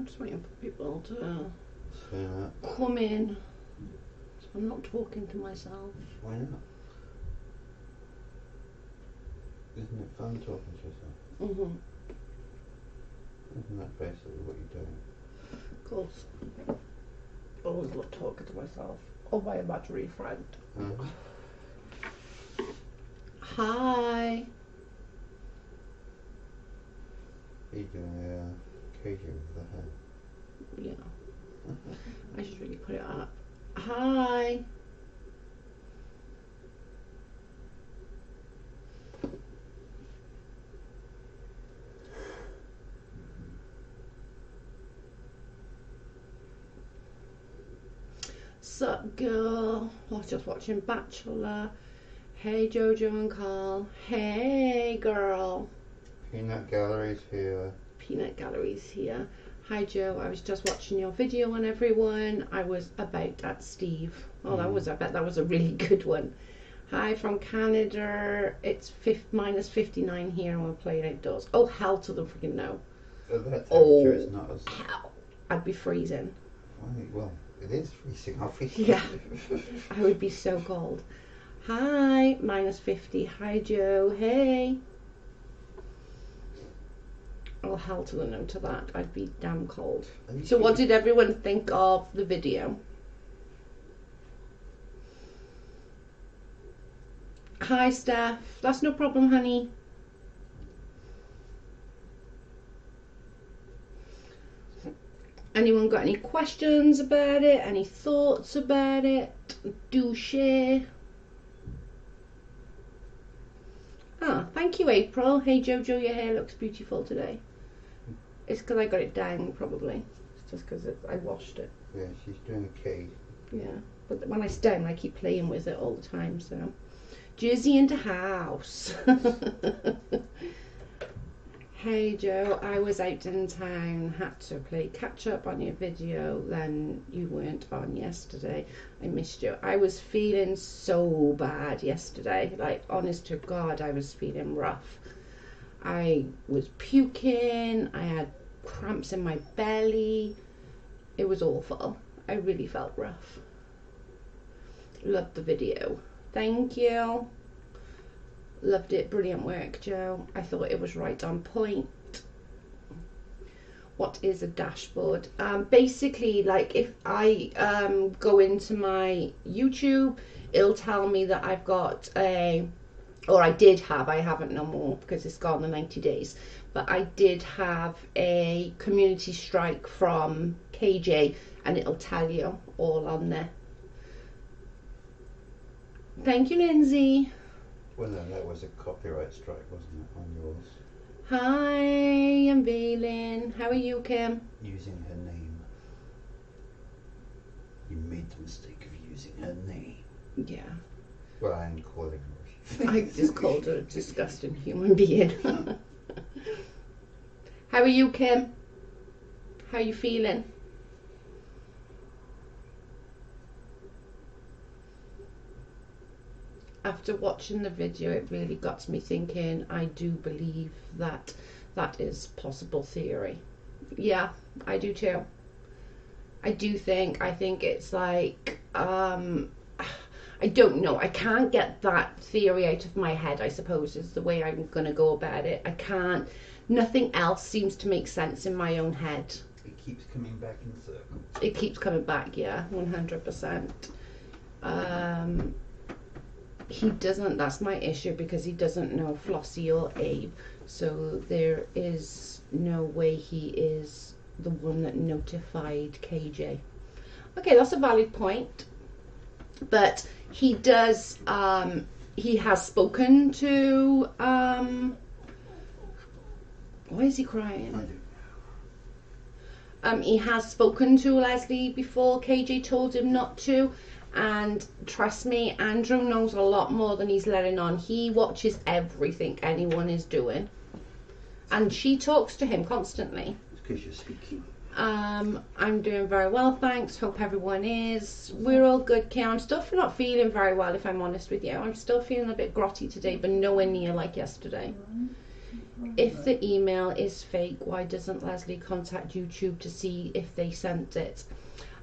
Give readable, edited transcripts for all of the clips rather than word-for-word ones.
I'm just waiting for people to come in. So I'm not talking to myself. Why not? Isn't it fun talking to yourself? Mm-hmm. Isn't that basically what you're doing? Of course. Always love talking to myself. Or my imaginary friend. Hi. Are you doing a KJ with the hair? Yeah. I should really put it up. Hi. Sup, girl? I was just watching Bachelor. Hey, Jojo and Carl. Hey, girl. Peanut Gallery's here. Peanut Gallery's here. Hi, Joe. I was just watching your video on everyone. I was about at Steve. Oh, I bet that was a really good one. Hi from Canada. It's minus 59 here and we're playing outdoors. Oh, hell to the freaking no. That temperature is not as... hell. I'd be freezing. Well, it is freezing, obviously. Yeah. I would be so cold. Hi, minus 50. Hi, Joe. Hey. Oh, hell to the no to that. I'd be damn cold. So what did everyone think of the video? Hi, Steph. That's no problem, honey. Anyone got any questions about it? Any thoughts about it? Do share. Ah, thank you, April. Hey, Jojo, your hair looks beautiful today. It's because I got it down, probably. It's just because I washed it. Yeah, she's doing a K. Yeah, but when it's down, I keep playing with it all the time, so. Jersey in the house. Hey, Joe, I was out in town, had to play catch up on your video, then you weren't on yesterday. I missed you. I was feeling so bad yesterday, like, honest to God, I was feeling rough. I was puking, I had cramps in my belly. It was awful. I really felt rough. Loved the video. Thank you. Loved it. Brilliant work, Joe. I thought it was right on point. What is a dashboard? Basically, like if I go into my YouTube, it'll tell me that I've got a, or I did have, I haven't no more because it's gone the 90 days, but I did have a community strike from KJ and it'll tell you all on there. Thank you, Lindsay. Well, no, that was a copyright strike, wasn't it, on yours? Hi, I'm Valen. How are you, Kim? Using her name. You made the mistake of using her name. Yeah. Well, I am calling her. I just called her a disgusting human being. How are you, Kim? How are you feeling? After watching the video, it really got me thinking. I do believe that that is possible theory. Yeah, I do too. I think it's like, I don't know. I can't get that theory out of my head, I suppose, is the way I'm going to go about it. I can't. Nothing else seems to make sense in my own head. It keeps coming back in circles. It keeps coming back, yeah, 100%. He doesn't, that's my issue, because he doesn't know Flossie or Abe, so there is no way he is the one that notified KJ. Okay, that's a valid point, but he does, he has spoken to, why is he crying? He has spoken to Leslie before. KJ told him not to. And trust me, Andrew knows a lot more than he's letting on. He watches everything anyone is doing. And she talks to him constantly. It's because you're speaking. I'm doing very well, thanks. Hope everyone is. We're all good, Kim. I'm still not feeling very well, if I'm honest with you. I'm still feeling a bit grotty today, but nowhere near like yesterday. If the email is fake, why doesn't Leslie contact YouTube to see if they sent it?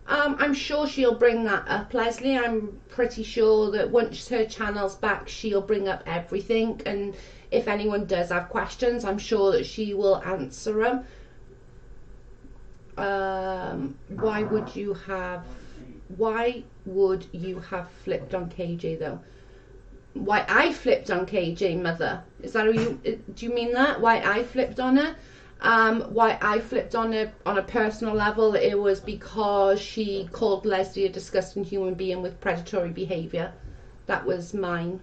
I'm sure she'll bring that up, Leslie. I'm pretty sure that once her channel's back, she'll bring up everything. And if anyone does have questions, I'm sure that she will answer them. Why would you have flipped on KJ though? Why I flipped on KJ, mother? Is that do you mean that? Why I flipped on her? Why I flipped on her on a personal level, it was because she called Leslie a disgusting human being with predatory behaviour. That was mine.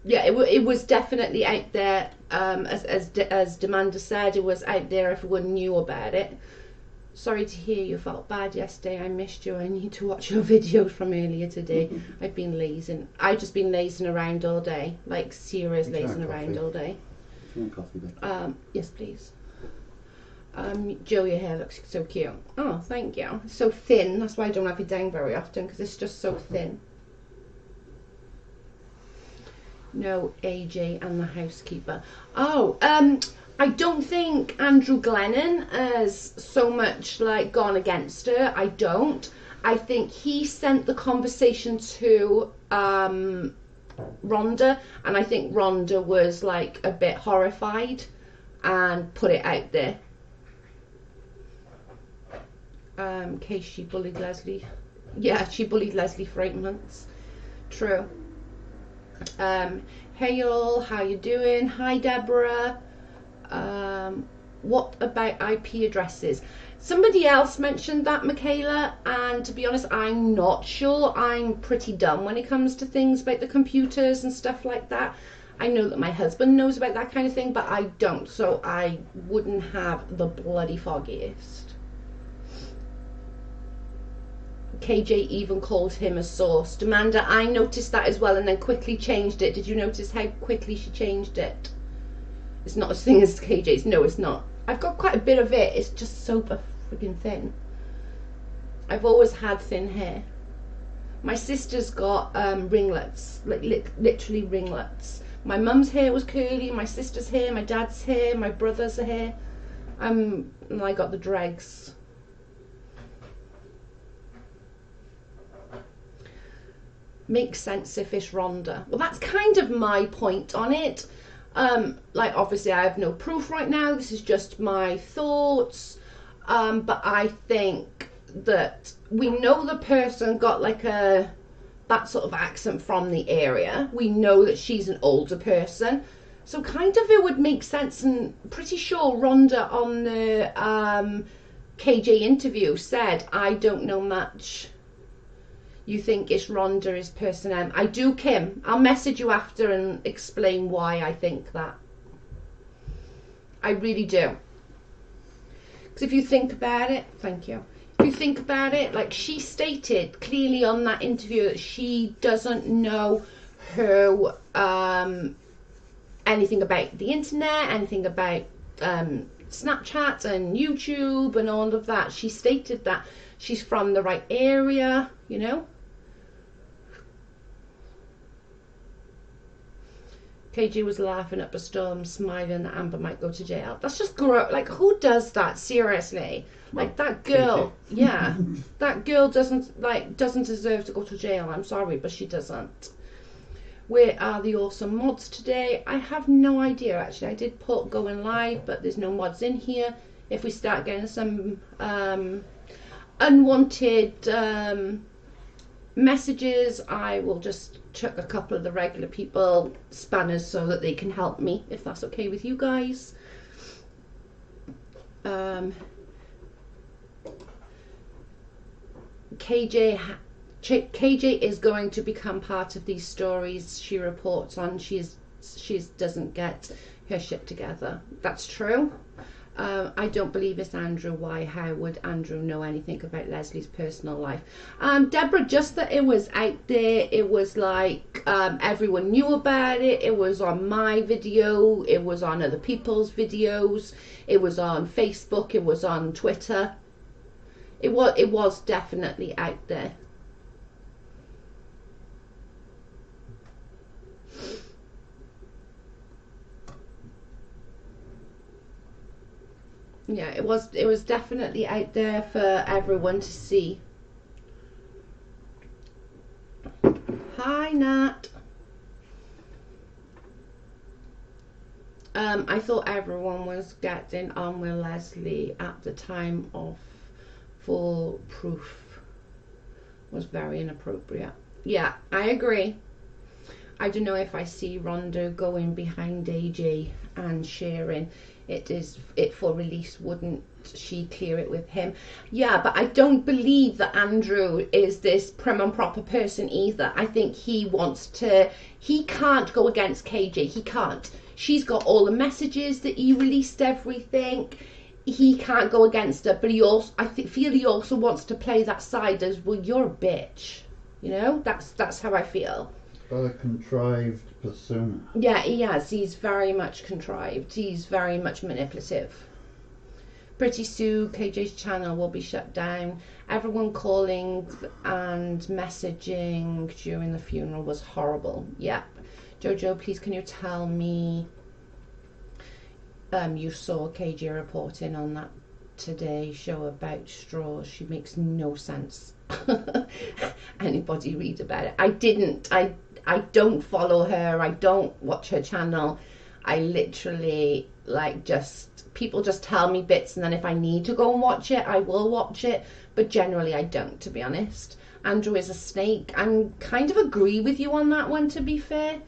Yeah, it was definitely out there. As Demanda said, it was out there. Everyone knew about it. Sorry to hear you felt bad yesterday. I missed you. I need to watch your videos from earlier today. I've been lazing. I've just been lazing around all day. Like serious lazing around all day. Do you want coffee, babe? Yes, please. Joe, your hair looks so cute. Oh, thank you. It's so thin. That's why I don't have it down very often, because it's just so thin. No, AJ and the housekeeper. Oh, I don't think Andrew Glennon has so much like gone against her. I don't. I think he sent the conversation to Rhonda, and I think Rhonda was like a bit horrified and put it out there. In case she bullied Leslie. Yeah, she bullied Leslie for 8 months. True. Hey all, how you doing? Hi Deborah. What about IP addresses? Somebody else mentioned that, Michaela, and to be honest, I'm not sure. I'm pretty dumb when it comes to things about the computers and stuff like that. I know that my husband knows about that kind of thing, but I don't, so I wouldn't have the bloody foggiest. KJ even called him a source. Amanda, I noticed that as well and then quickly changed it. Did you notice how quickly she changed it? It's not as thin as KJ's. No, it's not. I've got quite a bit of it. It's just so freaking thin. I've always had thin hair. My sister's got ringlets, like literally ringlets. My mum's hair was curly, my sister's hair, my dad's hair, my brother's hair. And I got the dregs. Makes sense if it's Rhonda. Well, that's kind of my point on it. Like, obviously I have no proof right now. This is just my thoughts. But I think that we know the person got like that sort of accent from the area. We know that she's an older person. So kind of it would make sense, and pretty sure Rhonda on the KJ interview said, I don't know much. You think it's Rhonda is person M. I do, Kim. I'll message you after and explain why I think that. I really do. Because if you think about it, thank you. If you think about it, like she stated clearly on that interview that she doesn't know her anything about the internet, anything about Snapchat and YouTube and all of that. She stated that she's from the right area, you know. KJ was laughing up a storm, smiling that Amber might go to jail. That's just gross. Like, who does that? Seriously. Like, that girl, yeah, that girl doesn't deserve to go to jail. I'm sorry, but she doesn't. Where are the awesome mods today? I have no idea, actually. I did put going live, but there's no mods in here. If we start getting some unwanted messages, I will just chuck a couple of the regular people spanners so that they can help me, if that's okay with you guys. KJ is going to become part of these stories she reports on. She doesn't get her shit together. That's true. I don't believe it's Andrew. Why? How would Andrew know anything about Leslie's personal life? Deborah, just that it was out there. It was like everyone knew about it. It was on my video. It was on other people's videos. It was on Facebook. It was on Twitter. It was definitely out there. Yeah, it was definitely out there for everyone to see. Hi, Nat. I thought everyone was getting on with Leslie at the time of full proof. Was very inappropriate. Yeah, I agree. I don't know if I see Rhonda going behind AJ and sharing it for release. Wouldn't she clear it with him? Yeah, but I don't believe that Andrew is this prim and proper person either. I think he can't go against KJ. He can't. She's got all the messages that he released, everything. He can't go against her, but I feel he also wants to play that side as, well, you're a bitch. You know, that's how I feel. Got a contrived persona. Yeah, he has. He's very much contrived. He's very much manipulative. Pretty soon, KJ's channel will be shut down. Everyone calling and messaging during the funeral was horrible. Yep. Jojo, please can you tell me you saw KJ reporting on that Today show about straws? She makes no sense. Anybody read about it? I didn't. I don't follow her. I don't watch her channel. I literally people just tell me bits, and then if I need to go and watch it, I will watch it. But generally I don't, to be honest. Andrew is a snake. I'm kind of agree with you on that one, to be fair.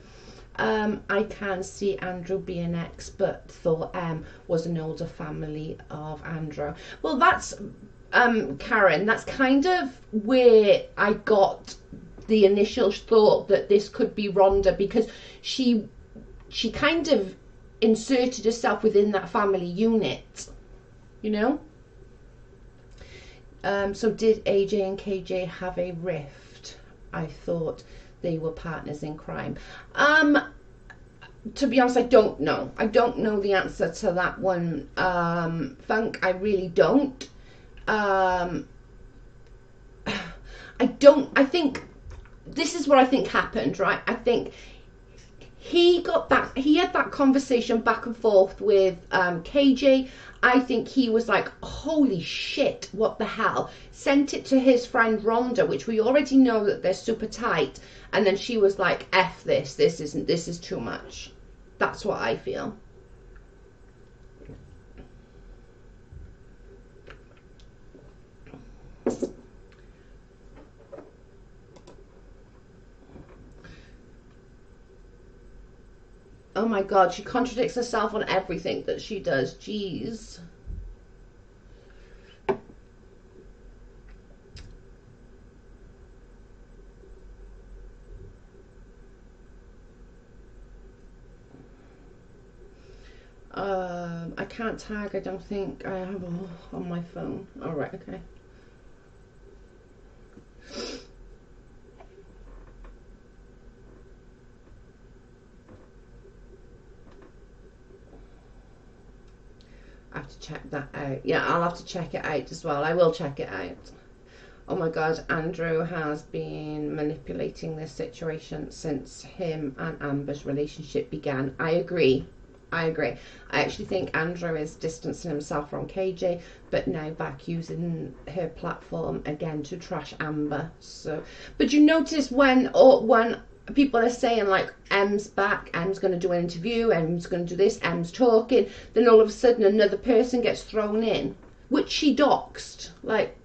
I can see Andrew being ex, but thought M was an older family of Andrew. Well, that's Karen, that's kind of where I got the initial thought that this could be Rhonda, because she kind of inserted herself within that family unit, you know. So did AJ and KJ have a rift? I thought they were partners in crime. To be honest, I don't know. I don't know the answer to that one, Funk. I really don't. I think this is what I think happened, right? I think he had that conversation back and forth with KJ. I think he was like, holy shit, what the hell? Sent it to his friend Rhonda, which we already know that they're super tight. And then she was like, F this is too much. That's what I feel. Oh my God, she contradicts herself on everything that she does. Jeez. I can't tag. I don't think I have on my phone. All right, okay. I have to check that out. Yeah, I'll have to check it out as well. I will check it out. Oh my God, Andrew has been manipulating this situation since him and Amber's relationship began. I agree. I actually think Andrew is distancing himself from KJ, but now back using her platform again to trash Amber. So, but you notice when people are saying like, M's back, M's going to do an interview, M's going to do this, M's talking, then all of a sudden another person gets thrown in, which she doxed, like.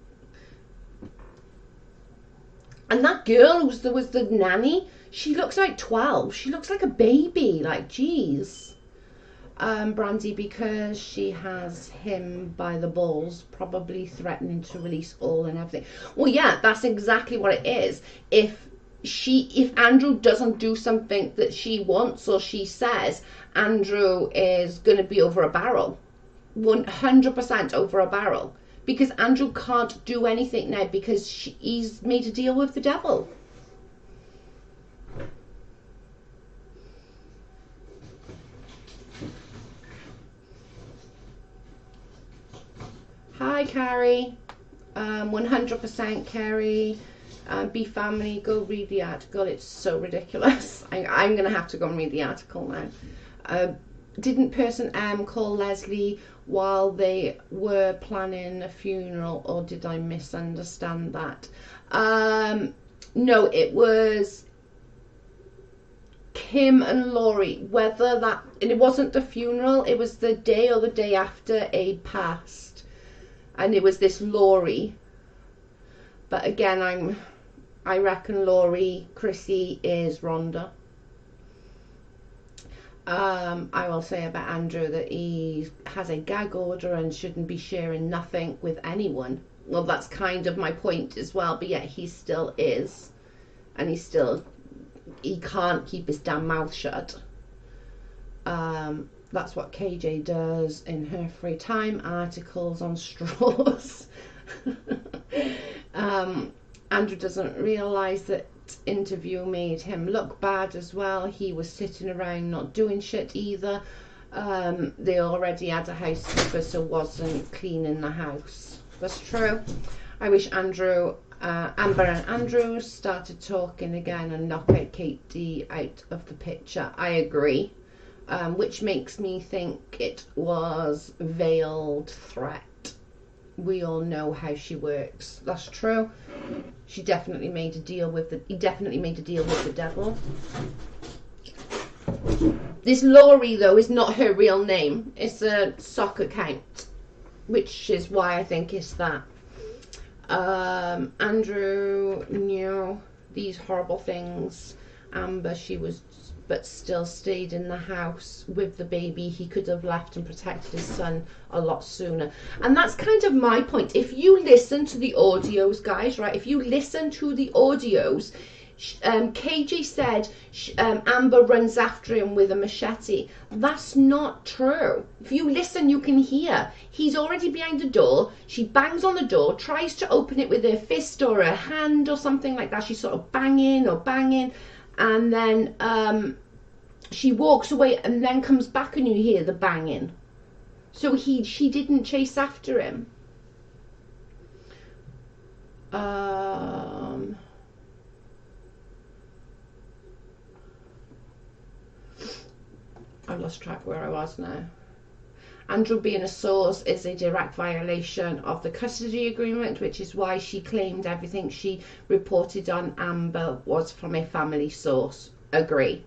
And that girl was the nanny, she looks like 12. She looks like a baby, like, geez. Brandy, because she has him by the balls, probably threatening to release all and everything. Well, yeah, that's exactly what it is. If Andrew doesn't do something that she wants or she says, Andrew is going to be over a barrel. 100% over a barrel. Because Andrew can't do anything now because he's made a deal with the devil. Hi, Carrie. 100% Carrie. Be family. Go read the article. It's so ridiculous. I'm going to have to go and read the article now. didn't person M call Leslie while they were planning a funeral, or did I misunderstand that? No, it was Kim and Laurie. Whether that, and it wasn't the funeral, it was the day or the day after Abe passed, and it was this Laurie. But again, I reckon Laurie Chrissy is Rhonda. I will say about Andrew that he has a gag order and shouldn't be sharing nothing with anyone. Well, that's kind of my point as well, but yet he still is, and he can't keep his damn mouth shut. That's what KJ does in her free time, articles on straws. Andrew doesn't realise that interview made him look bad as well. He was sitting around not doing shit either. They already had a housekeeper, so wasn't cleaning the house. That's true. I wish Amber and Andrew started talking again and knock out Katie out of the picture. I agree. Which makes me think it was veiled threat. We all know how she works. That's true. He definitely made a deal with the devil. This Laurie, though, is not her real name. It's a sock account, which is why I think it's that. Andrew knew these horrible things. Amber, but still stayed in the house with the baby. He could have left and protected his son a lot sooner. And that's kind of my point. If you listen to the audios, guys, right? If you listen to the audios, KJ said Amber runs after him with a machete. That's not true. If you listen, you can hear. He's already behind the door. She bangs on the door, tries to open it with her fist or her hand or something like that. She's sort of banging. And then she walks away and then comes back and you hear the banging. So she didn't chase after him. I've lost track where I was now. Andrew being a source is a direct violation of the custody agreement, which is why she claimed everything she reported on Amber was from a family source. Agree.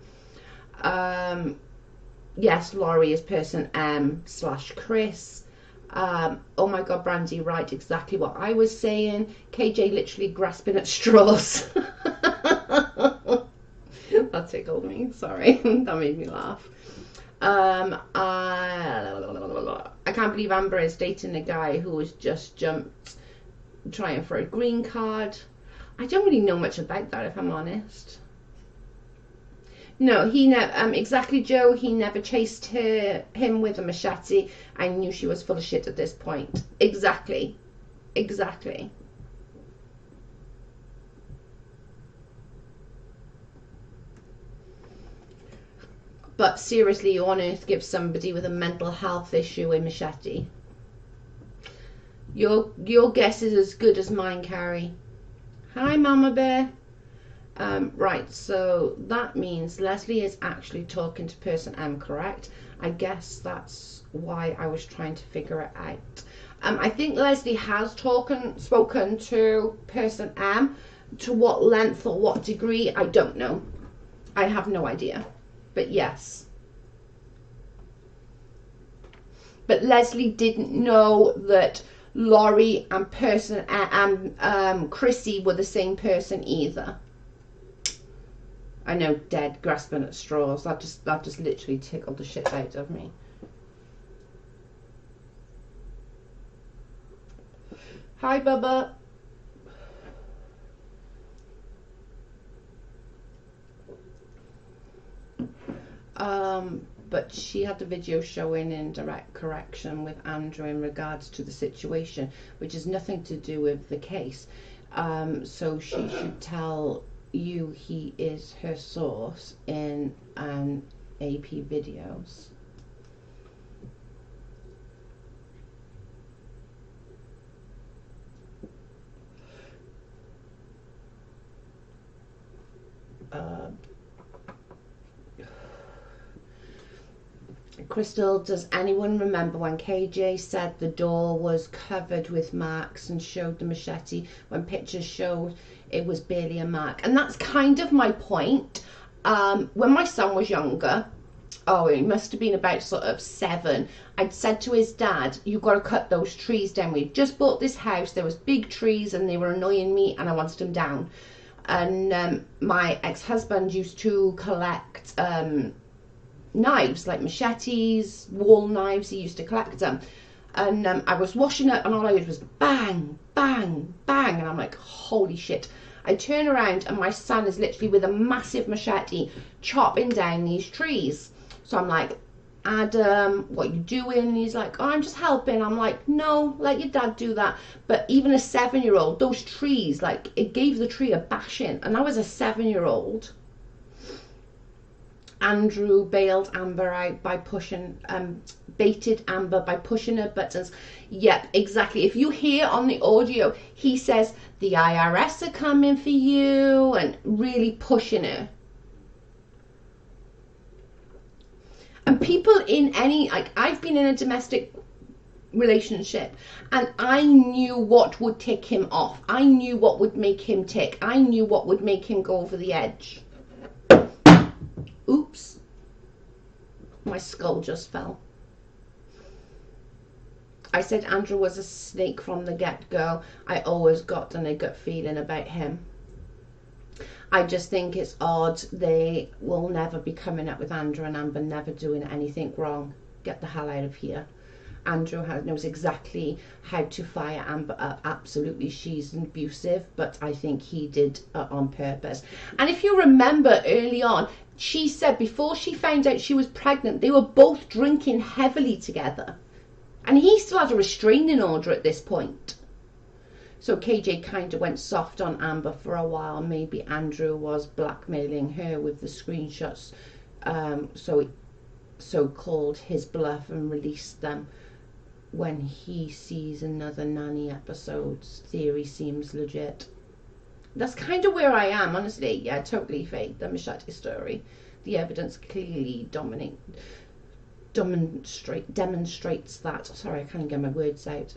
Yes, Laurie is person M/Chris. Oh my God, Brandy, right, exactly what I was saying. KJ literally grasping at straws. That tickled me, sorry. That made me laugh. I can't believe Amber is dating a guy who has just jumped trying for a green card. I don't really know much about that, if I'm honest. No, he never. Exactly, Joe. He never chased him with a machete. I knew she was full of shit at this point. Exactly. But seriously, you on earth give somebody with a mental health issue a machete? Your guess is as good as mine, Carrie. Hi, Mama Bear. Right, so that means Leslie is actually talking to person M, correct? I guess that's why I was trying to figure it out. I think Leslie has spoken to person M. To what length or what degree, I don't know. I have no idea. But yes. But Leslie didn't know that Laurie and person Chrissy were the same person either. I know, dead grasping at straws. That just literally tickled the shit out of me. Hi, Bubba. But she had the video showing in direct correction with Andrew in regards to the situation, which has nothing to do with the case. So she should tell you he is her source in AP videos. Crystal, does anyone remember when KJ said the door was covered with marks and showed the machete when pictures showed it was barely a mark? And that's kind of my point. When my son was younger, oh, he must have been about sort of 7, I'd said to his dad, you've got to cut those trees down. We just bought this house, there was big trees and they were annoying me and I wanted them down. And my ex-husband used to collect knives, like machetes, wall knives. He used to collect them. And I was washing it and all I heard was bang, bang, bang. And I'm like, holy shit. I turn around and my son is literally with a massive machete chopping down these trees. So I'm like, Adam, what are you doing? And he's like, oh, I'm just helping. I'm like, no, let your dad do that. But even a 7-year-old, those trees, like, it gave the tree a bashing. And I was a 7-year-old. Andrew bailed Amber out by pushing, baited Amber by pushing her buttons. Yep, exactly. If you hear on the audio, he says, the IRS are coming for you, and really pushing her. And people in any, like, I've been in a domestic relationship and I knew what would tick him off. I knew what would make him tick. I knew what would make him go over the edge. Oops, my skull just fell. I said Andrew was a snake from the get-go. I always got a gut feeling about him. I just think it's odd. They will never be coming up with Andrew and Amber never doing anything wrong. Get the hell out of here. Andrew knows exactly how to fire Amber up. Absolutely, she's abusive, but I think he did on purpose. And if you remember early on, she said before she found out she was pregnant, they were both drinking heavily together. And he still had a restraining order at this point. So KJ kind of went soft on Amber for a while. Maybe Andrew was blackmailing her with the screenshots. So called his bluff and released them when he sees another nanny episode's theory seems legit. That's kind of where I am, honestly. Yeah, totally fake. The machete story. The evidence clearly demonstrates that. Sorry, I can't get my words out.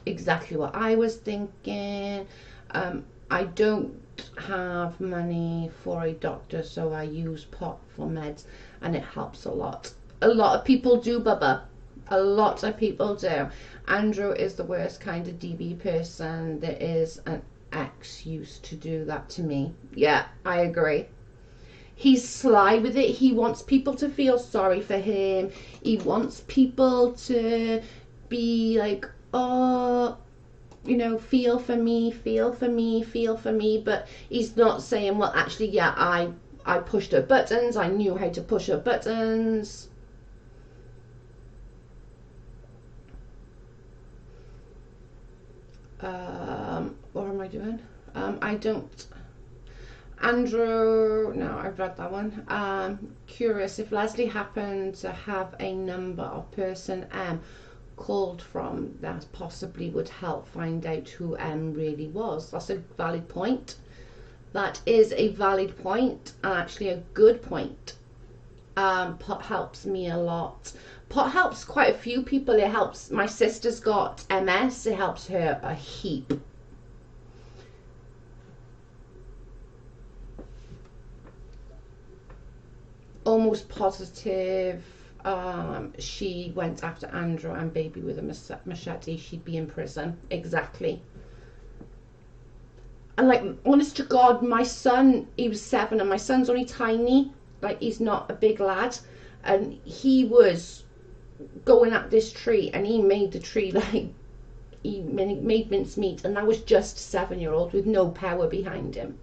Exactly what I was thinking. I don't have money for a doctor, so I use pot for meds, and it helps a lot. A lot of people do, Bubba. A lot of people do. Andrew is the worst kind of DB person. There is an ex used to do that to me. Yeah, I agree. He's sly with it. He wants people to feel sorry for him. He wants people to be like, oh, you know, feel for me, feel for me, feel for me. But he's not saying, well, actually, yeah, I pushed her buttons. I knew how to push her buttons. What am I doing? I don't. Andrew, no, I've read that one. Curious if Leslie happened to have a number of person M called from, that possibly would help find out who M really was. That's a valid point. That is a valid point, and actually a good point. Pot helps me a lot. Pot helps quite a few people. It helps, my sister's got MS, it helps her a heap. Almost positive she went after Andrew and baby with a machete, she'd be in prison. Exactly. And like, honest to God, my son, he was 7 and my son's only tiny, like he's not a big lad, and he was going at this tree and he made the tree like, he made mincemeat, and that was just a 7-year-old with no power behind him.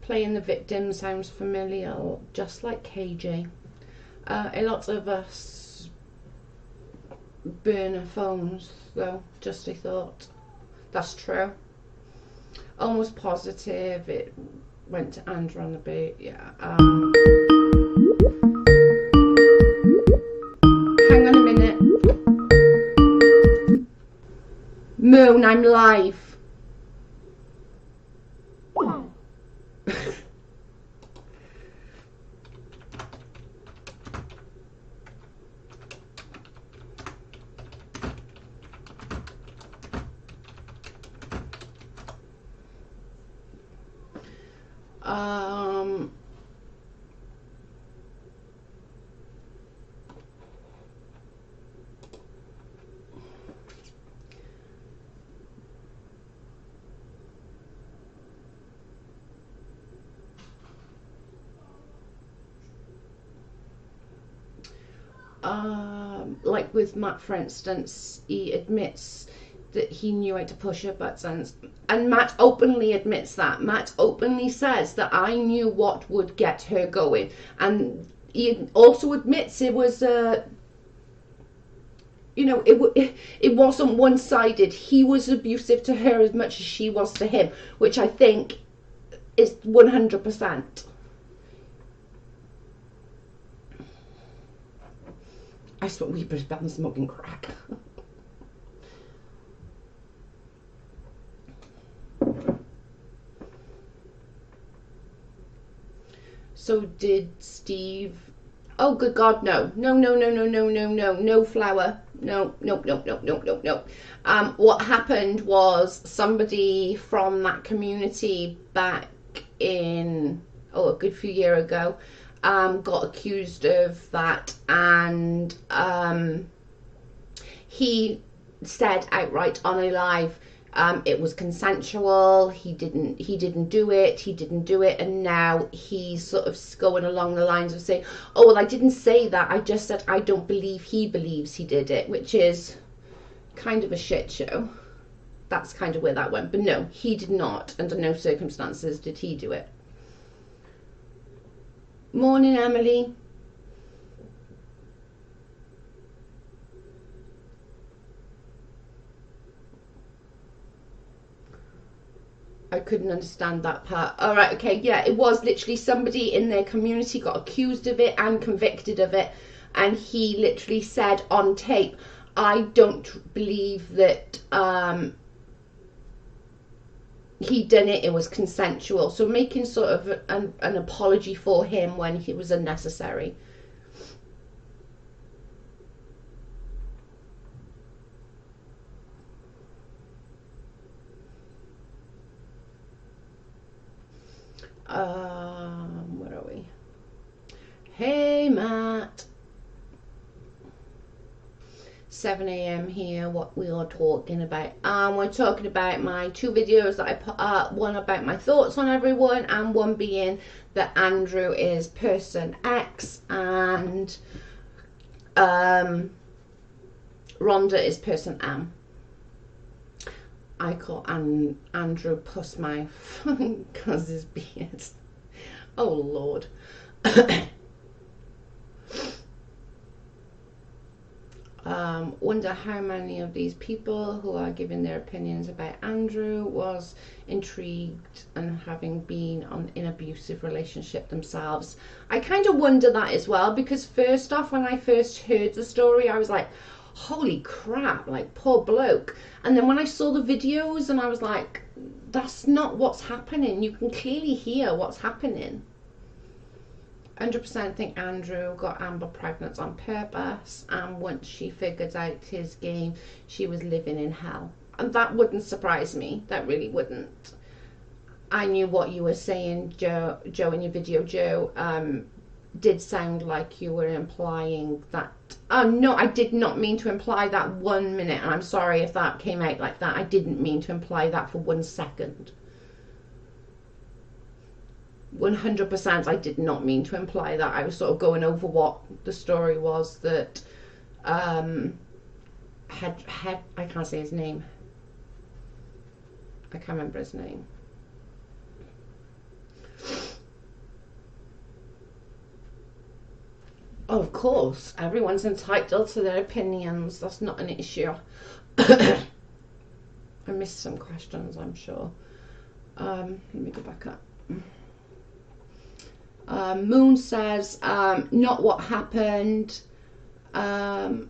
Playing the victim sounds familiar, just like KJ. A lot of us burn our phones, though, just a thought. That's true. Almost positive it went to Andrew on the bait, yeah. Hang on a minute. Moon, I'm live. Um, like with Matt, for instance, he admits that he knew how to push her buttons, and Matt openly admits that. Matt openly says that I knew what would get her going, and he also admits it was you know, it wasn't one-sided. He was abusive to her as much as she was to him, which I think is 100%. I swear we British been smoking crack. So did Steve? Oh, good God, no. No flour. No. What happened was somebody from that community back in, a good few years ago, got accused of that, and he said outright on a live, it was consensual. He didn't do it, and now he's sort of going along the lines of saying, oh well, I didn't say that, I just said I don't believe he believes he did it, which is kind of a shit show. That's kind of where that went. But no, he did not. Under no circumstances did he do it. Morning, Emily. I couldn't understand that part. All right, okay, yeah, it was literally somebody in their community got accused of it and convicted of it, and he literally said on tape, I don't believe that he done it, it was consensual. So making sort of an apology for him when it was unnecessary. Where are we? Hey, Matt. 7 a.m. here. What we are talking about? We're talking about my two videos that I put up. One about my thoughts on everyone, and one being that Andrew is person X and Rhonda is person M. I call Andrew Puss Mouth because his beard. Oh Lord. Wonder how many of these people who are giving their opinions about Andrew was intrigued and having been in abusive relationship themselves. I kind of wonder that as well, because first off, when I first heard the story, I was like, holy crap, like poor bloke. And then when I saw the videos, and I was like, that's not what's happening. You can clearly hear what's happening. 100% think Andrew got Amber pregnant on purpose, and once she figured out his game, she was living in hell. And that wouldn't surprise me. That really wouldn't. I knew what you were saying, Joe, in your video, Joe, did sound like you were implying that. No, I did not mean to imply that 1 minute, and I'm sorry if that came out like that. I didn't mean to imply that for 1 second. 100% I did not mean to imply that. I was sort of going over what the story was that had I can't say his name. I can't remember his name. Oh, of course, everyone's entitled to their opinions. That's not an issue. I missed some questions, I'm sure. Let me go back up. Moon says, not what happened. Laugh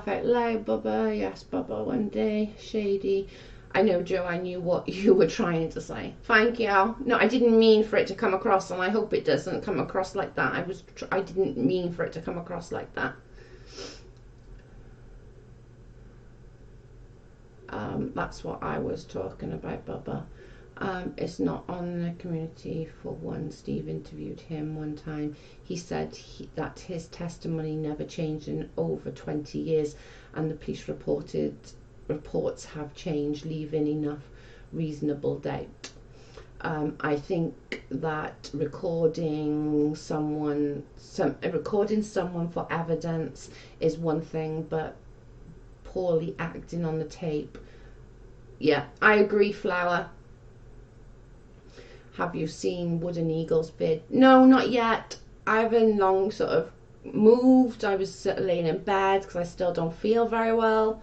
out loud, Bubba. Yes, Bubba, one day. Shady. I know, Joe, I knew what you were trying to say. Thank you. No, I didn't mean for it to come across, and I hope it doesn't come across like that. I didn't mean for it to come across like that. That's what I was talking about, Bubba. It's not on the community for one. Steve interviewed him one time. He said that his testimony never changed in over 20 years, and the police reports have changed, leaving enough reasonable doubt. I think that recording someone for evidence is one thing, but poorly acting on the tape. Yeah, I agree, Flower. Have you seen Wooden Eagle's vid? No, not yet. I haven't long sort of moved. I was laying in bed because I still don't feel very well.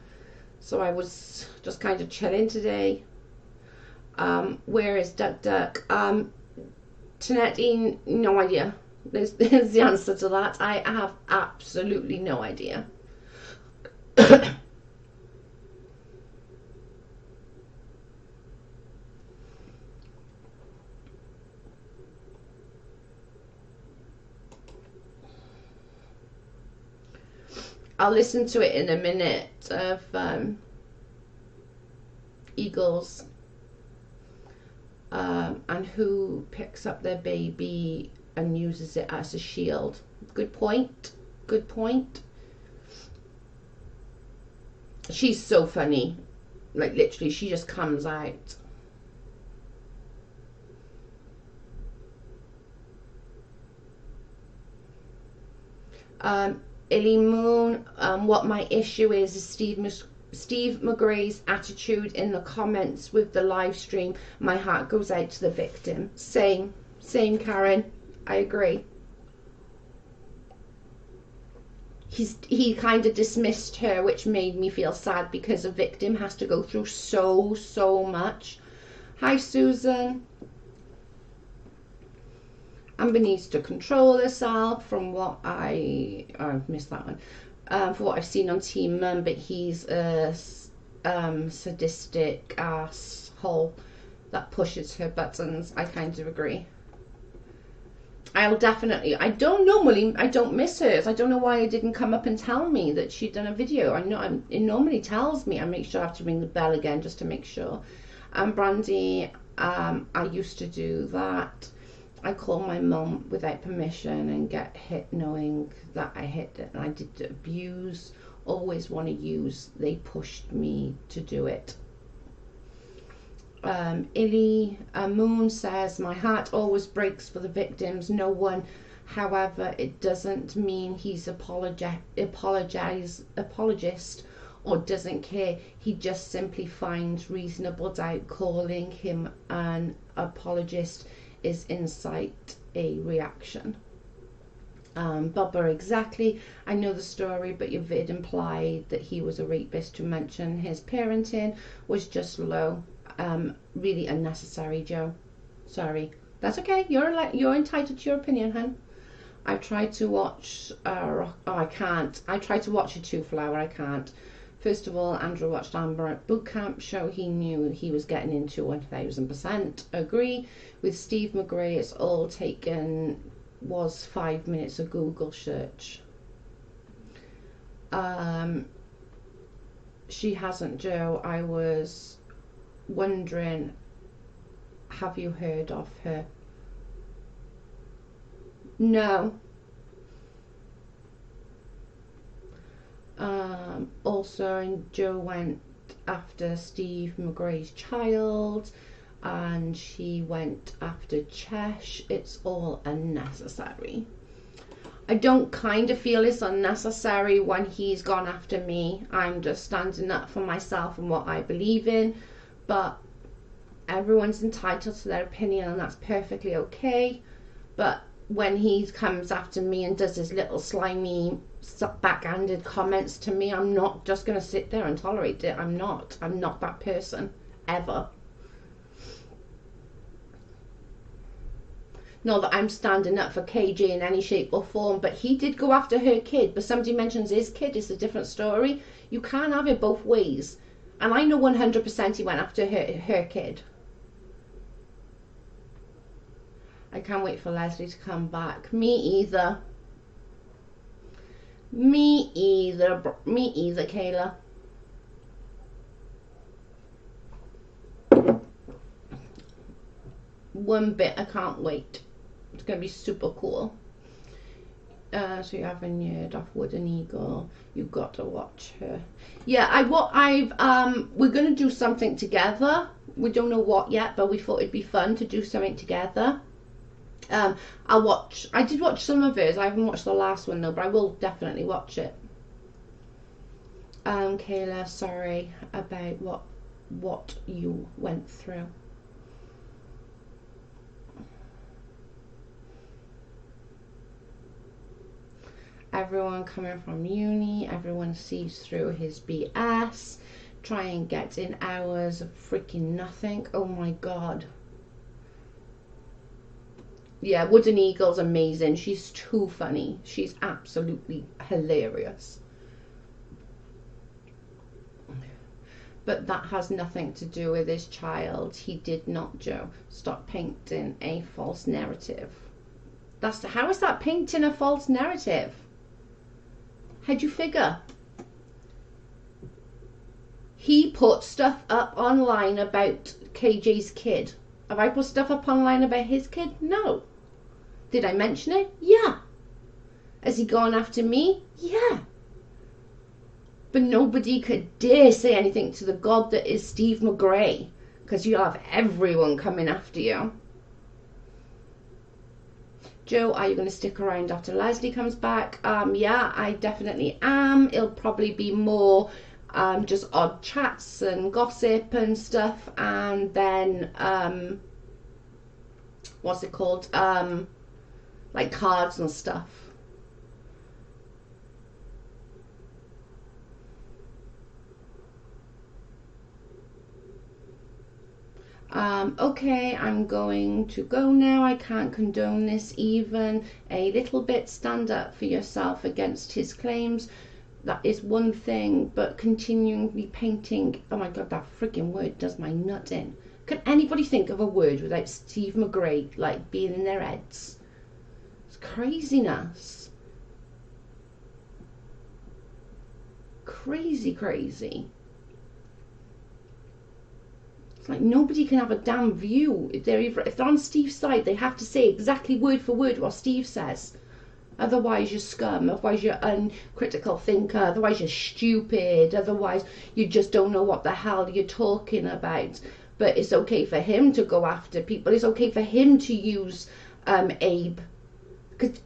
So I was just kind of chilling today. Where is Duck Duck? Tanetti, no idea. There's the answer to that. I have absolutely no idea. I'll listen to it in a minute of Eagles and who picks up their baby and uses it as a shield. Good point. Good point. She's so funny. Like literally, she just comes out. Illy Moon, what my issue is Steve McGray's attitude in the comments with the live stream. My heart goes out to the victim. Same, Karen. I agree. He kind of dismissed her, which made me feel sad because a victim has to go through so much. Hi, Susan. Amber needs to control herself from what I've missed that one. For what I've seen on Team Mum, but he's a sadistic asshole that pushes her buttons. I kind of agree. I don't miss hers. I don't know why it didn't come up and tell me that she'd done a video. I know it normally tells me. I make sure I have to ring the bell again just to make sure. And Brandy, I used to do that. I call my mum without permission and get hit knowing that I hit it. And I did abuse, always want to use. They pushed me to do it. Illy Moon says, my heart always breaks for the victims. No one, however, it doesn't mean he's apologist or doesn't care. He just simply finds reasonable doubt. Calling him an apologist is incite a reaction. Bubba, exactly. I know the story, but your vid implied that he was a rapist. To mention his parenting was just low. Really unnecessary, Joe. Sorry. That's okay. You're entitled to your opinion, hun. I tried to watch. I can't. I tried to watch a Flower. I can't. First of all, Andrew watched Amber at boot camp show. He knew he was getting into 1000%. Agree with Steve McGray. It's all taken was 5 minutes of Google search. She hasn't, Joe. I was wondering, have you heard of her? No. Also, and Joe went after Steve McGray's child, and she went after Chesh. It's all unnecessary. I don't kind of feel it's unnecessary when he's gone after me. I'm just standing up for myself and what I believe in, but everyone's entitled to their opinion, and that's perfectly okay. But when he comes after me and does his little slimy backhanded comments to me, I'm not just going to sit there and tolerate it. I'm not that person, ever. Not that I'm standing up for KJ in any shape or form, but he did go after her kid. But somebody mentions his kid, it's a different story. You can't have it both ways. And I know 100% he went after her kid. I can't wait for Leslie to come back. Me either. Me either, Kayla. one bit I can't wait. It's going to be super cool. So you have a nerd off Wooden Eagle. You've got to watch her. Yeah, we're going to do something together. We don't know what yet, but we thought it'd be fun to do something together. I did watch some of hers. I haven't watched the last one though, but I will definitely watch it. Kayla, sorry about what you went through. Everyone coming from uni, everyone sees through his BS, try and get in hours of freaking nothing. Oh my god. Yeah, Wooden Eagle's amazing. She's too funny. She's absolutely hilarious. But that has nothing to do with his child. He did not, Joe. Stop painting a false narrative. How is that painting a false narrative? How'd you figure? He put stuff up online about KJ's kid. Have I put stuff up online about his kid? No. Did I mention it? Yeah. Has he gone after me? Yeah. But nobody could dare say anything to the god that is Steve McGray, because you'll have everyone coming after you. Joe, are you going to stick around after Leslie comes back? Yeah, I definitely am. It'll probably be more just odd chats and gossip and stuff, and then what's it called? Like cards and stuff. Okay, I'm going to go now. I can't condone this even a little bit. Stand up for yourself against his claims. That is one thing, but continually painting, oh my god, that freaking word does my nut in. Can anybody think of a word without Steve McGray like being in their heads? It's craziness. Crazy. It's like nobody can have a damn view. If they're on Steve's side, they have to say exactly word for word what Steve says. Otherwise you're scum, otherwise you're uncritical thinker, otherwise you're stupid, otherwise you just don't know what the hell you're talking about. But it's okay for him to go after people. It's okay for him to use Abe. Because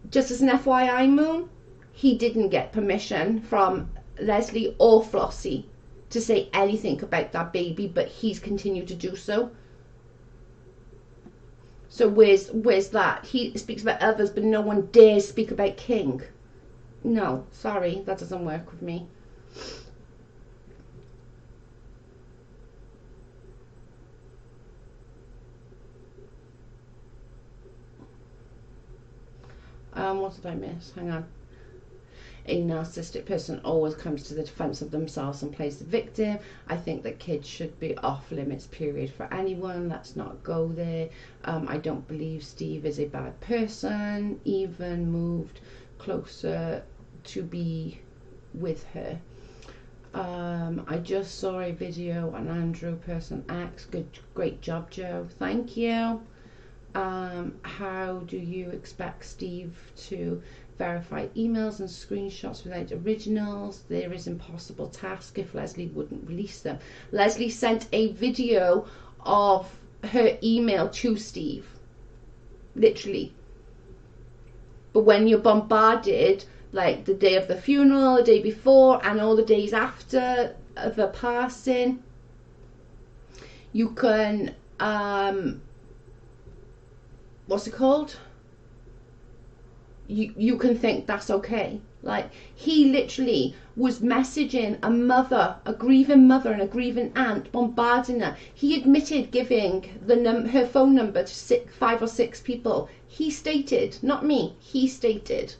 just as an FYI, Moon, he didn't get permission from Leslie or Flossie to say anything about that baby, but he's continued to do so. So where's that? He speaks about others, but no one dares speak about King. No, sorry, that doesn't work with me. What did I miss? Hang on. A narcissistic person always comes to the defense of themselves and plays the victim. I think that kids should be off limits, period, for anyone. Let's not go there. I don't believe Steve is a bad person, even moved closer to be with her. I just saw a video on Andrew Person X. Great job, Joe. Thank you. How do you expect Steve to verify emails and screenshots without originals? There is impossible task if Leslie wouldn't release them. Leslie sent a video of her email to Steve, literally. But when you're bombarded, like the day of the funeral, the day before, and all the days after the passing, you can what's it called? You can think that's okay. Like, he literally was messaging a mother, a grieving mother and a grieving aunt, bombarding her. He admitted giving her phone number to 5 or 6 people. He stated, not me, he stated.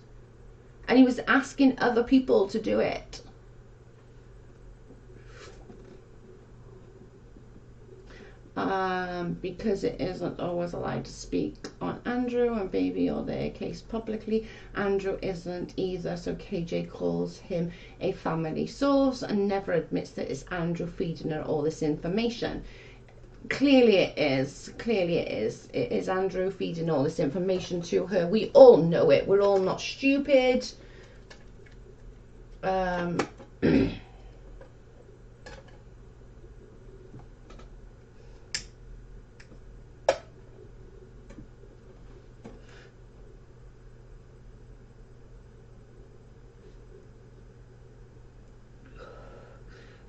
And he was asking other people to do it. Because it isn't always allowed to speak on Andrew and baby or their case publicly. Andrew isn't either, so KJ calls him a family source and never admits that it's Andrew feeding her all this information. Clearly it is. Clearly it is. It is Andrew feeding all this information to her. We all know it. We're all not stupid.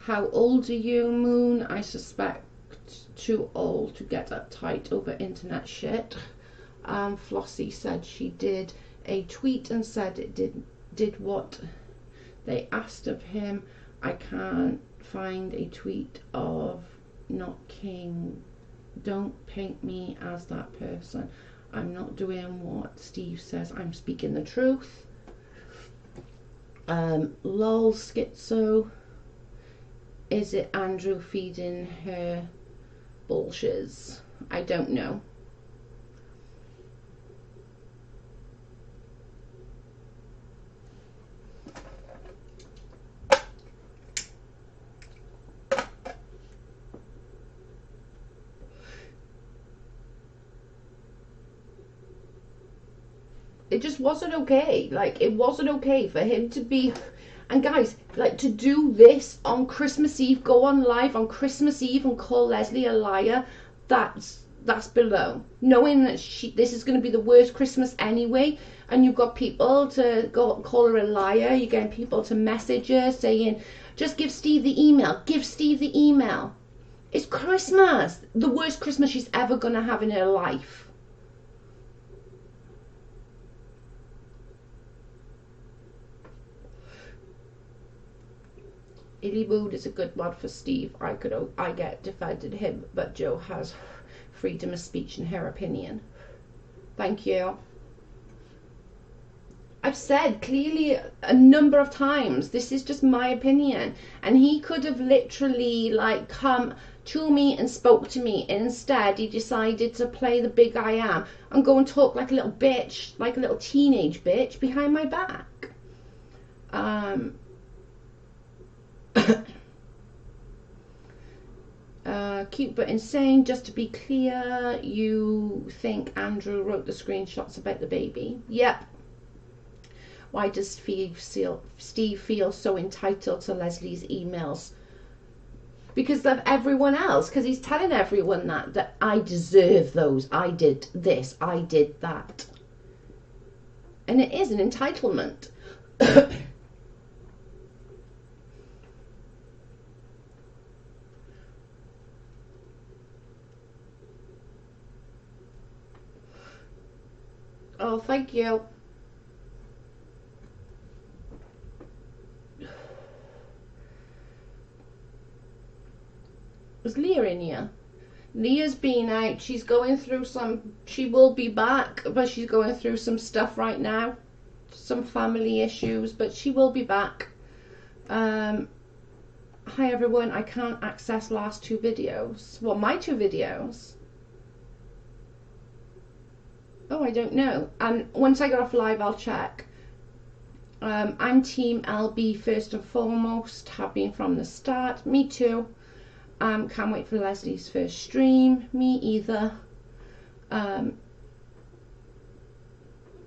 How old are you, Moon? I suspect too old to get uptight over internet shit. Flossie said she did a tweet and said it did what they asked of him. I can't find a tweet of not King. Don't paint me as that person. I'm not doing what Steve says. I'm speaking the truth. Lol schizo. Is it Andrew feeding her bullshiz? I don't know. It just wasn't okay. Like, it wasn't okay for him to be... And guys, like, to do this on Christmas Eve, go on live on Christmas Eve and call Leslie a liar, that's below. Knowing that this is going to be the worst Christmas anyway, and you've got people to go call her a liar, you're getting people to message her saying, just give Steve the email, give Steve the email. It's Christmas, the worst Christmas she's ever going to have in her life. Illywood is a good word for Steve. I get defended him, but Joe has freedom of speech in her opinion. Thank you. I've said clearly a number of times, this is just my opinion, and he could have literally like come to me and spoke to me. Instead, he decided to play the big I am and go and talk like a little bitch, like a little teenage bitch behind my back. Cute but insane. Just to be clear, you think Andrew wrote the screenshots about the baby? Yep. Why does Steve feel so entitled to Leslie's emails? Because of everyone else. Because he's telling everyone that I deserve those. I did this. I did that. And it is an entitlement. Oh, thank you. Was Leah in here? Leah's been out. She's going through some... She will be back, but she's going through some stuff right now. Some family issues, but she will be back. Hi everyone. I can't access last two videos. Well, my two videos. Oh, I don't know. And once I get off live, I'll check. I'm Team LB first and foremost. Have been from the start. Me too. Can't wait for Leslie's first stream. Me either.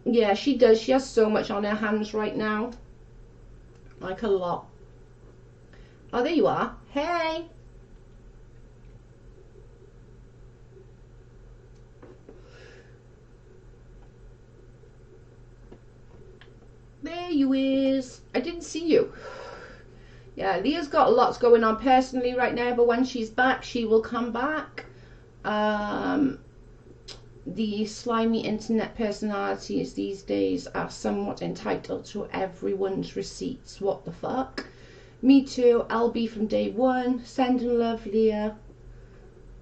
Yeah, she does. She has so much on her hands right now. Like a lot. Oh, there you are. Hey! There you is. I didn't see you. Yeah, Leah's got lots going on personally right now, but when she's back, she will come back. The slimy internet personalities these days are somewhat entitled to everyone's receipts. What the fuck? Me too. LB from day one. Sending love, Leah.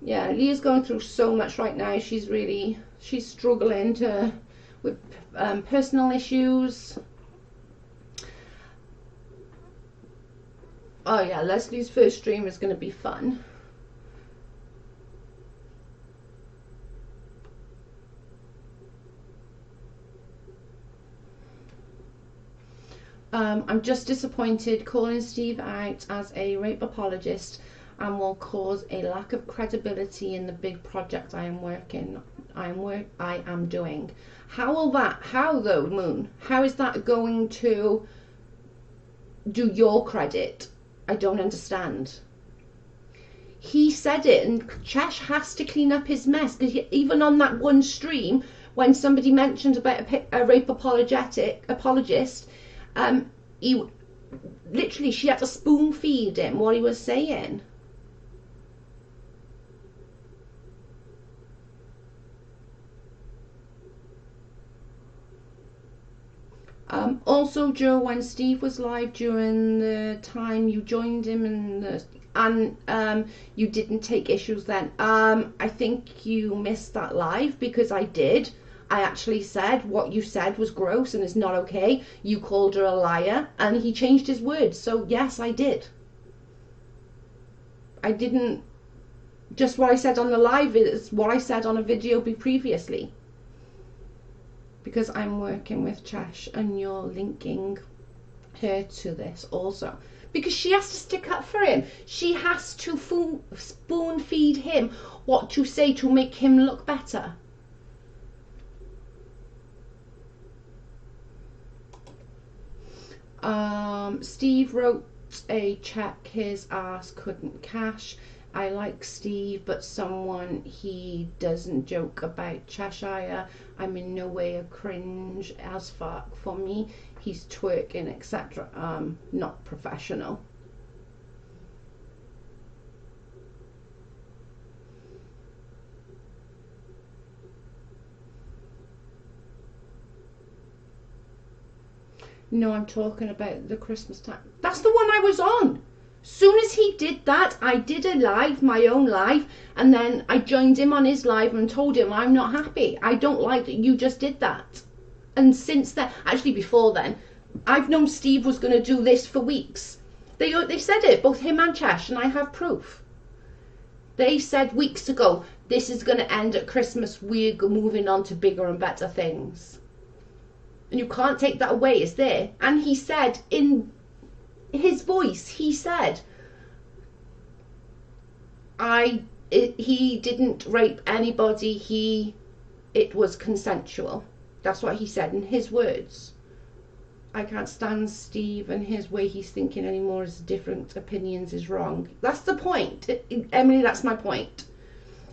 Yeah, Leah's going through so much right now. She's struggling with personal issues. Oh yeah, Leslie's first stream is going to be fun. I'm just disappointed calling Steve out as a rape apologist. and will cause a lack of credibility in the big project I am doing. How though, Moon? How is that going to do your credit? I don't understand. He said it, and Chesh has to clean up his mess, because even on that one stream, when somebody mentioned about a rape apologist, he literally, she had to spoon feed him what he was saying. Also, Joe, when Steve was live during the time you joined him and you didn't take issues then, I think you missed that live, because I did. I actually said what you said was gross and is not okay. You called her a liar, and he changed his words. So yes, I did. I didn't, just what I said on the live is what I said on a video previously. Because I'm working with Chesh and you're linking her to this also. Because she has to stick up for him. She has to spoon feed him what to say to make him look better. Steve wrote a check his ass couldn't cash. I like Steve, but someone he doesn't joke about Cheshire. I'm in no way a cringe as fuck. For me, he's twerking, etc. Not professional. No, I'm talking about the Christmas time. That's the one I was on. Soon as he did that, I did a live, my own live, and then I joined him on his live and told him I'm not happy. I don't like that you just did that. And since then, actually before then, I've known Steve was going to do this for weeks. They said it, both him and Chesh, and I have proof. They said weeks ago, this is going to end at Christmas, we're moving on to bigger and better things. And you can't take that away, it's there. And he said in his voice, he said, he didn't rape anybody, it was consensual. That's what he said in his words. I can't stand Steve and his way he's thinking anymore. His different opinions is wrong. That's the point, Emily, that's my point.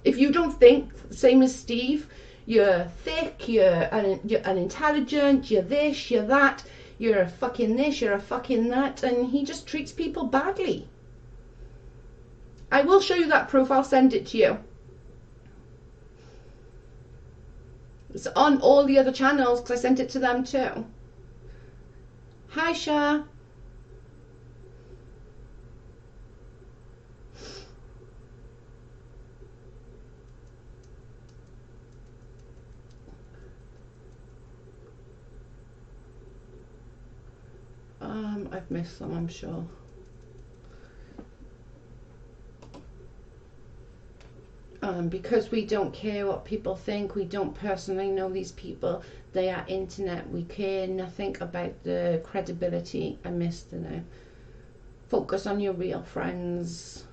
If you don't think same as Steve, you're thick, you're unintelligent, you're this, you're that, you're a fucking this, you're a fucking that, and he just treats people badly. I will show you that proof, I'll send it to you. It's on all the other channels, because I sent it to them too. Hi, Shah. I've missed some, I'm sure. Because we don't care what people think, we don't personally know these people, they are internet, we care nothing about the credibility. I missed the name. Focus on your real friends.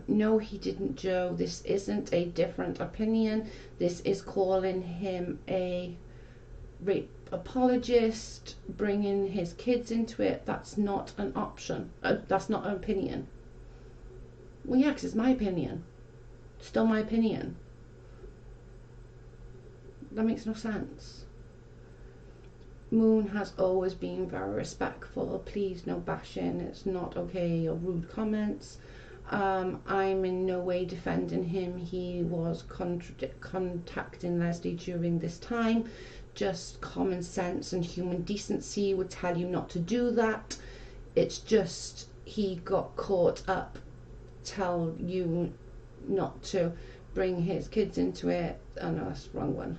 No, he didn't, Joe. This isn't a different opinion. This is calling him a rape apologist, bringing his kids into it. That's not an option. That's not an opinion. Well, yeah, because it's my opinion. Still my opinion. That makes no sense. Moon has always been very respectful. Please, no bashing. It's not okay, or rude comments. I'm in no way defending him. He was contacting Leslie during this time. Just common sense and human decency would tell you not to do that. It's just he got caught up. Tell you not to bring his kids into it. Oh no, that's the wrong one.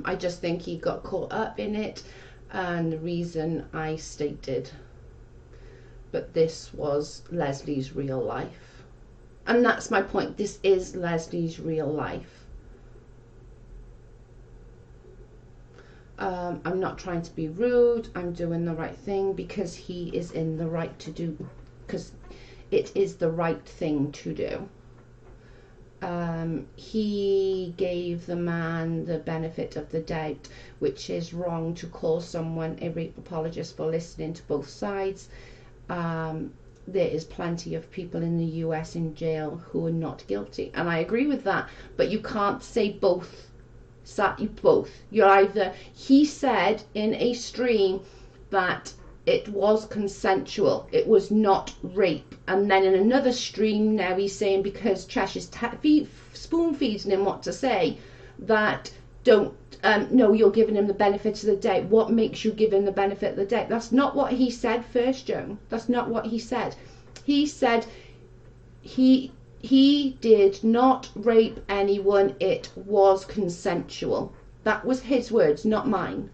I just think he got caught up in it, and the reason I stated. But this was Leslie's real life. And that's my point. This is Leslie's real life. I'm not trying to be rude. I'm doing the right thing because he is in the right to do, because it is the right thing to do. He gave the man the benefit of the doubt, which is wrong to call someone a rape apologist for listening to both sides. There is plenty of people in the US in jail who are not guilty, and I agree with that, but you can't say both. You're either, he said in a stream that it was consensual, it was not rape, and then in another stream now he's saying because Chesh is spoon feeding him what to say, that don't no, you're giving him the benefit of the doubt. What makes you give him the benefit of the doubt? That's not what he said first, Joan. That's not what he said. He said he did not rape anyone, it was consensual. That was his words, not mine.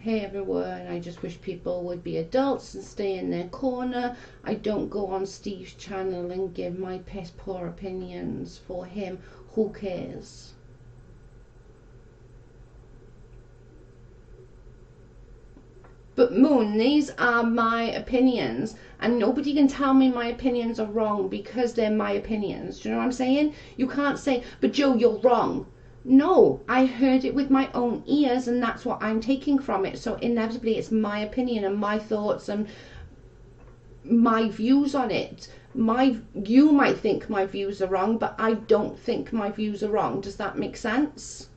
Hey everyone, I just wish people would be adults and stay in their corner. I don't go on Steve's channel and give my piss poor opinions for him. Who cares? But Moon, these are my opinions, and nobody can tell me my opinions are wrong because they're my opinions. Do you know what I'm saying? You can't say, but Joe, you're wrong. No, I heard it with my own ears, and that's what I'm taking from it. So inevitably it's my opinion and my thoughts and my views on it. You might think my views are wrong, but I don't think my views are wrong. Does that make sense?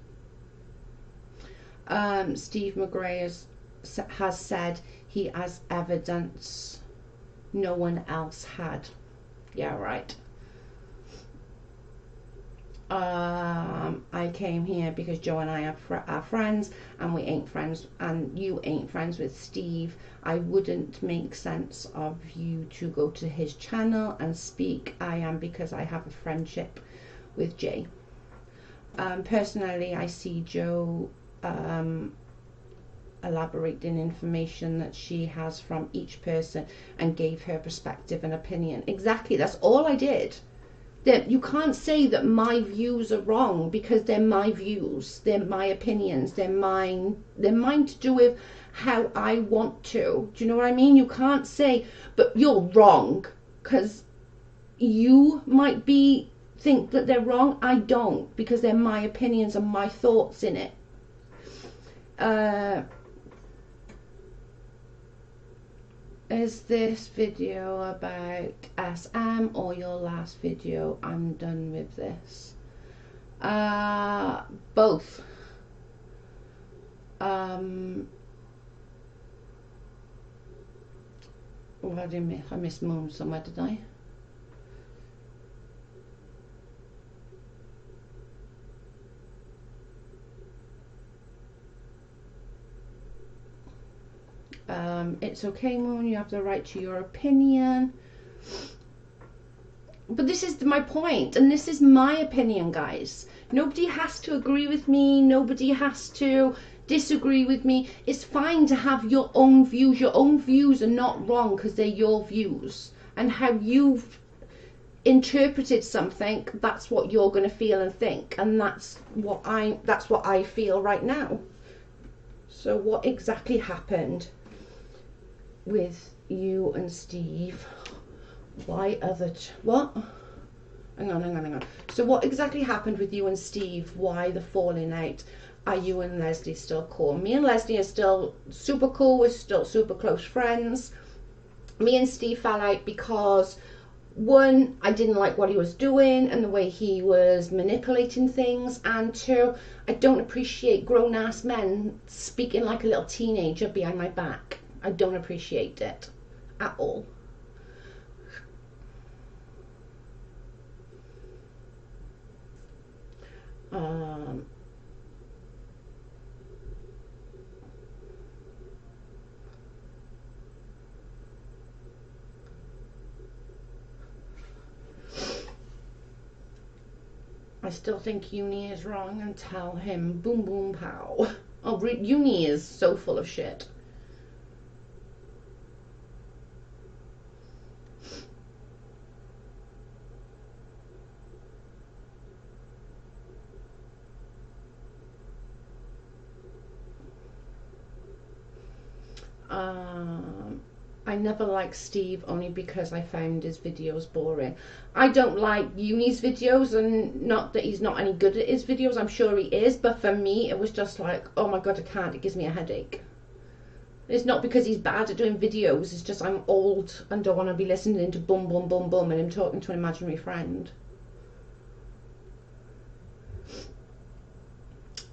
Steve McGray has said he has evidence no one else had. Yeah, right. I came here because Joe and I are friends, and we ain't friends, and you ain't friends with Steve. I wouldn't make sense of you to go to his channel and speak. I am because I have a friendship with Jay. Personally, I see Joe elaborating information that she has from each person and gave her perspective and opinion. Exactly, that's all I did. That you can't say that my views are wrong because they're my views, they're my opinions, they're mine to do with how I want to. Do you know what I mean? You can't say, but you're wrong, because you might think that they're wrong. I don't, because they're my opinions and my thoughts in it. Is this video about SM or your last video? I'm done with this. Both. What did I miss? I missed Moon somewhere, did I? It's okay, Moon, you have the right to your opinion. But this is my point, and this is my opinion, guys. Nobody has to agree with me. Nobody has to disagree with me. It's fine to have your own views. Your own views are not wrong because they're your views. And how you've interpreted something, that's what you're going to feel and think. And that's what I feel right now. So what exactly happened with you and Steve? Why what? Hang on. So what exactly happened with you and Steve? Why the falling out? Are you and Leslie still cool? Me and Leslie are still super cool. We're still super close friends. Me and Steve fell out because, one, I didn't like what he was doing and the way he was manipulating things, and two, I don't appreciate grown-ass men speaking like a little teenager behind my back. I don't appreciate it at all. I still think Uni is wrong and tell him boom boom pow. Oh, Uni is so full of shit. I never liked Steve only because I found his videos boring. I don't like Uni's videos, and not that he's not any good at his videos, I'm sure he is, but for me it was just like, oh my god, I can't, it gives me a headache. It's not because he's bad at doing videos, it's just I'm old and don't want to be listening to boom boom boom boom and him talking to an imaginary friend.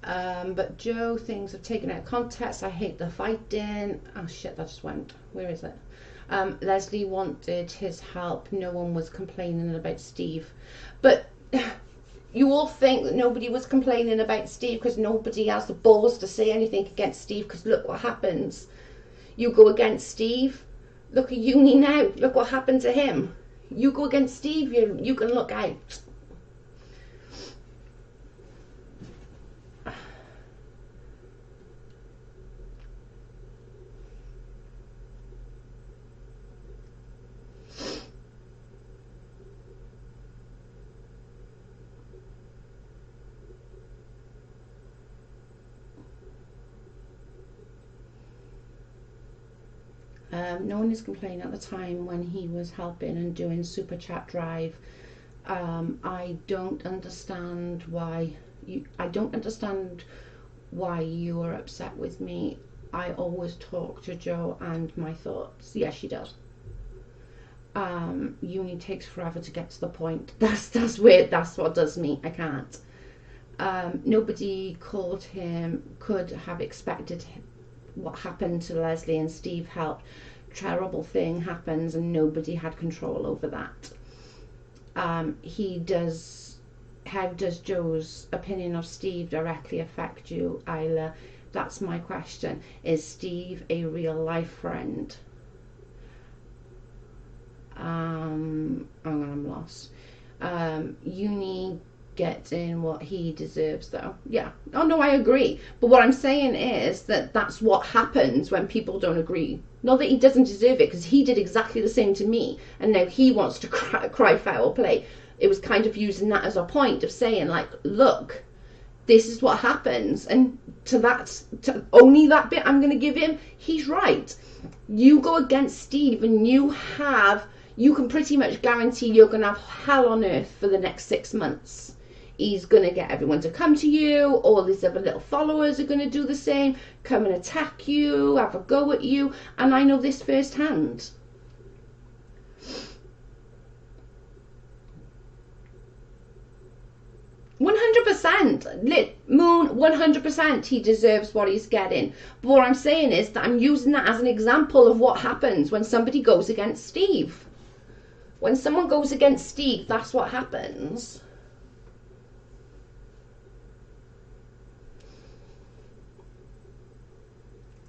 But Joe, things have taken out of context. I hate the fighting. Oh shit, that just went. Where is it? Leslie wanted his help. No one was complaining about Steve. But you all think that nobody was complaining about Steve because nobody has the balls to say anything against Steve, because look what happens. You go against Steve. Look at Uni now. Look what happened to him. You go against Steve, you can look out. No one is complaining at the time when he was helping and doing super chat drive. I don't understand why you are upset with me. I always talk to Joe and my thoughts. Yes, she does. Uni takes forever to get to the point. That's weird. That's what does me. I can't. Nobody could have expected what happened to Leslie, and Steve helped. Terrible thing happens and nobody had control over that. How does Joe's opinion of Steve directly affect you, Isla? That's my question. Is Steve a real life friend? I'm lost. Uni gets in what he deserves, though. Yeah. Oh no, I agree. But what I'm saying is that that's what happens when people don't agree. Not that he doesn't deserve it, because he did exactly the same to me, and now he wants to cry foul play. It was kind of using that as a point of saying, like, look, this is what happens, and to only that bit I'm going to give him, he's right. You go against Steve and you can pretty much guarantee you're going to have hell on earth for the next 6 months. He's going to get everyone to come to you. All these other little followers are going to do the same. Come and attack you, have a go at you. And I know this firsthand. Moon, 100% he deserves what he's getting. But what I'm saying is that I'm using that as an example of what happens when somebody goes against Steve. When someone goes against Steve, that's what happens.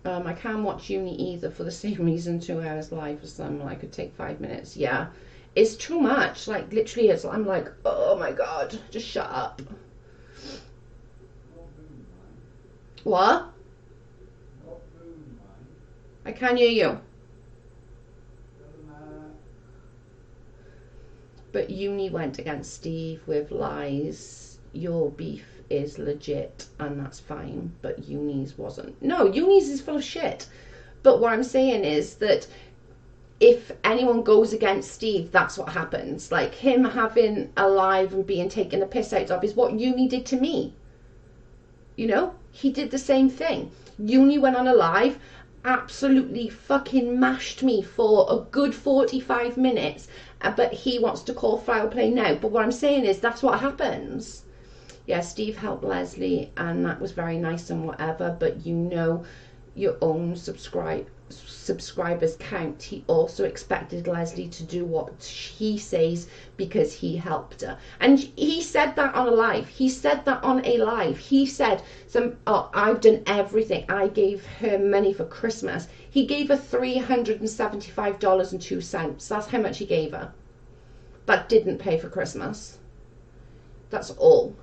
I can't watch Uni either for the same reason. 2 hours live for some. I could take 5 minutes. Yeah, it's too much. Like, literally, I'm like, oh my god, just shut up. What? I can't hear you. But Uni went against Steve with lies. Your beef is legit, and that's fine, but Uni's wasn't. No, Uni's is full of shit. But what I'm saying is that if anyone goes against Steve, that's what happens. Like, him having a live and being taken a piss out of is what Uni did to me. You know, he did the same thing. Uni went on a live, absolutely fucking mashed me for a good 45 minutes, but he wants to call foul play now. But what I'm saying is that's what happens. Yeah, Steve helped Leslie, and that was very nice and whatever, but you know your own subscribers count. He also expected Leslie to do what he says because he helped her. And he said that on a live. He said that on a live. He said, I've done everything. I gave her money for Christmas. He gave her $375.02. That's how much he gave her. That didn't pay for Christmas. That's all.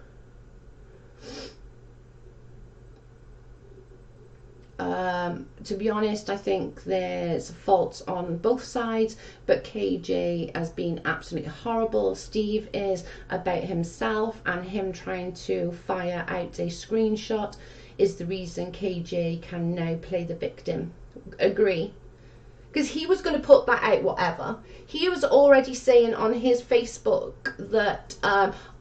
To be honest, I think there's faults on both sides, but KJ has been absolutely horrible. Steve is about himself, and him trying to fire out a screenshot is the reason KJ can now play the victim. Agree? Because he was going to put that out, whatever. He was already saying on his Facebook that,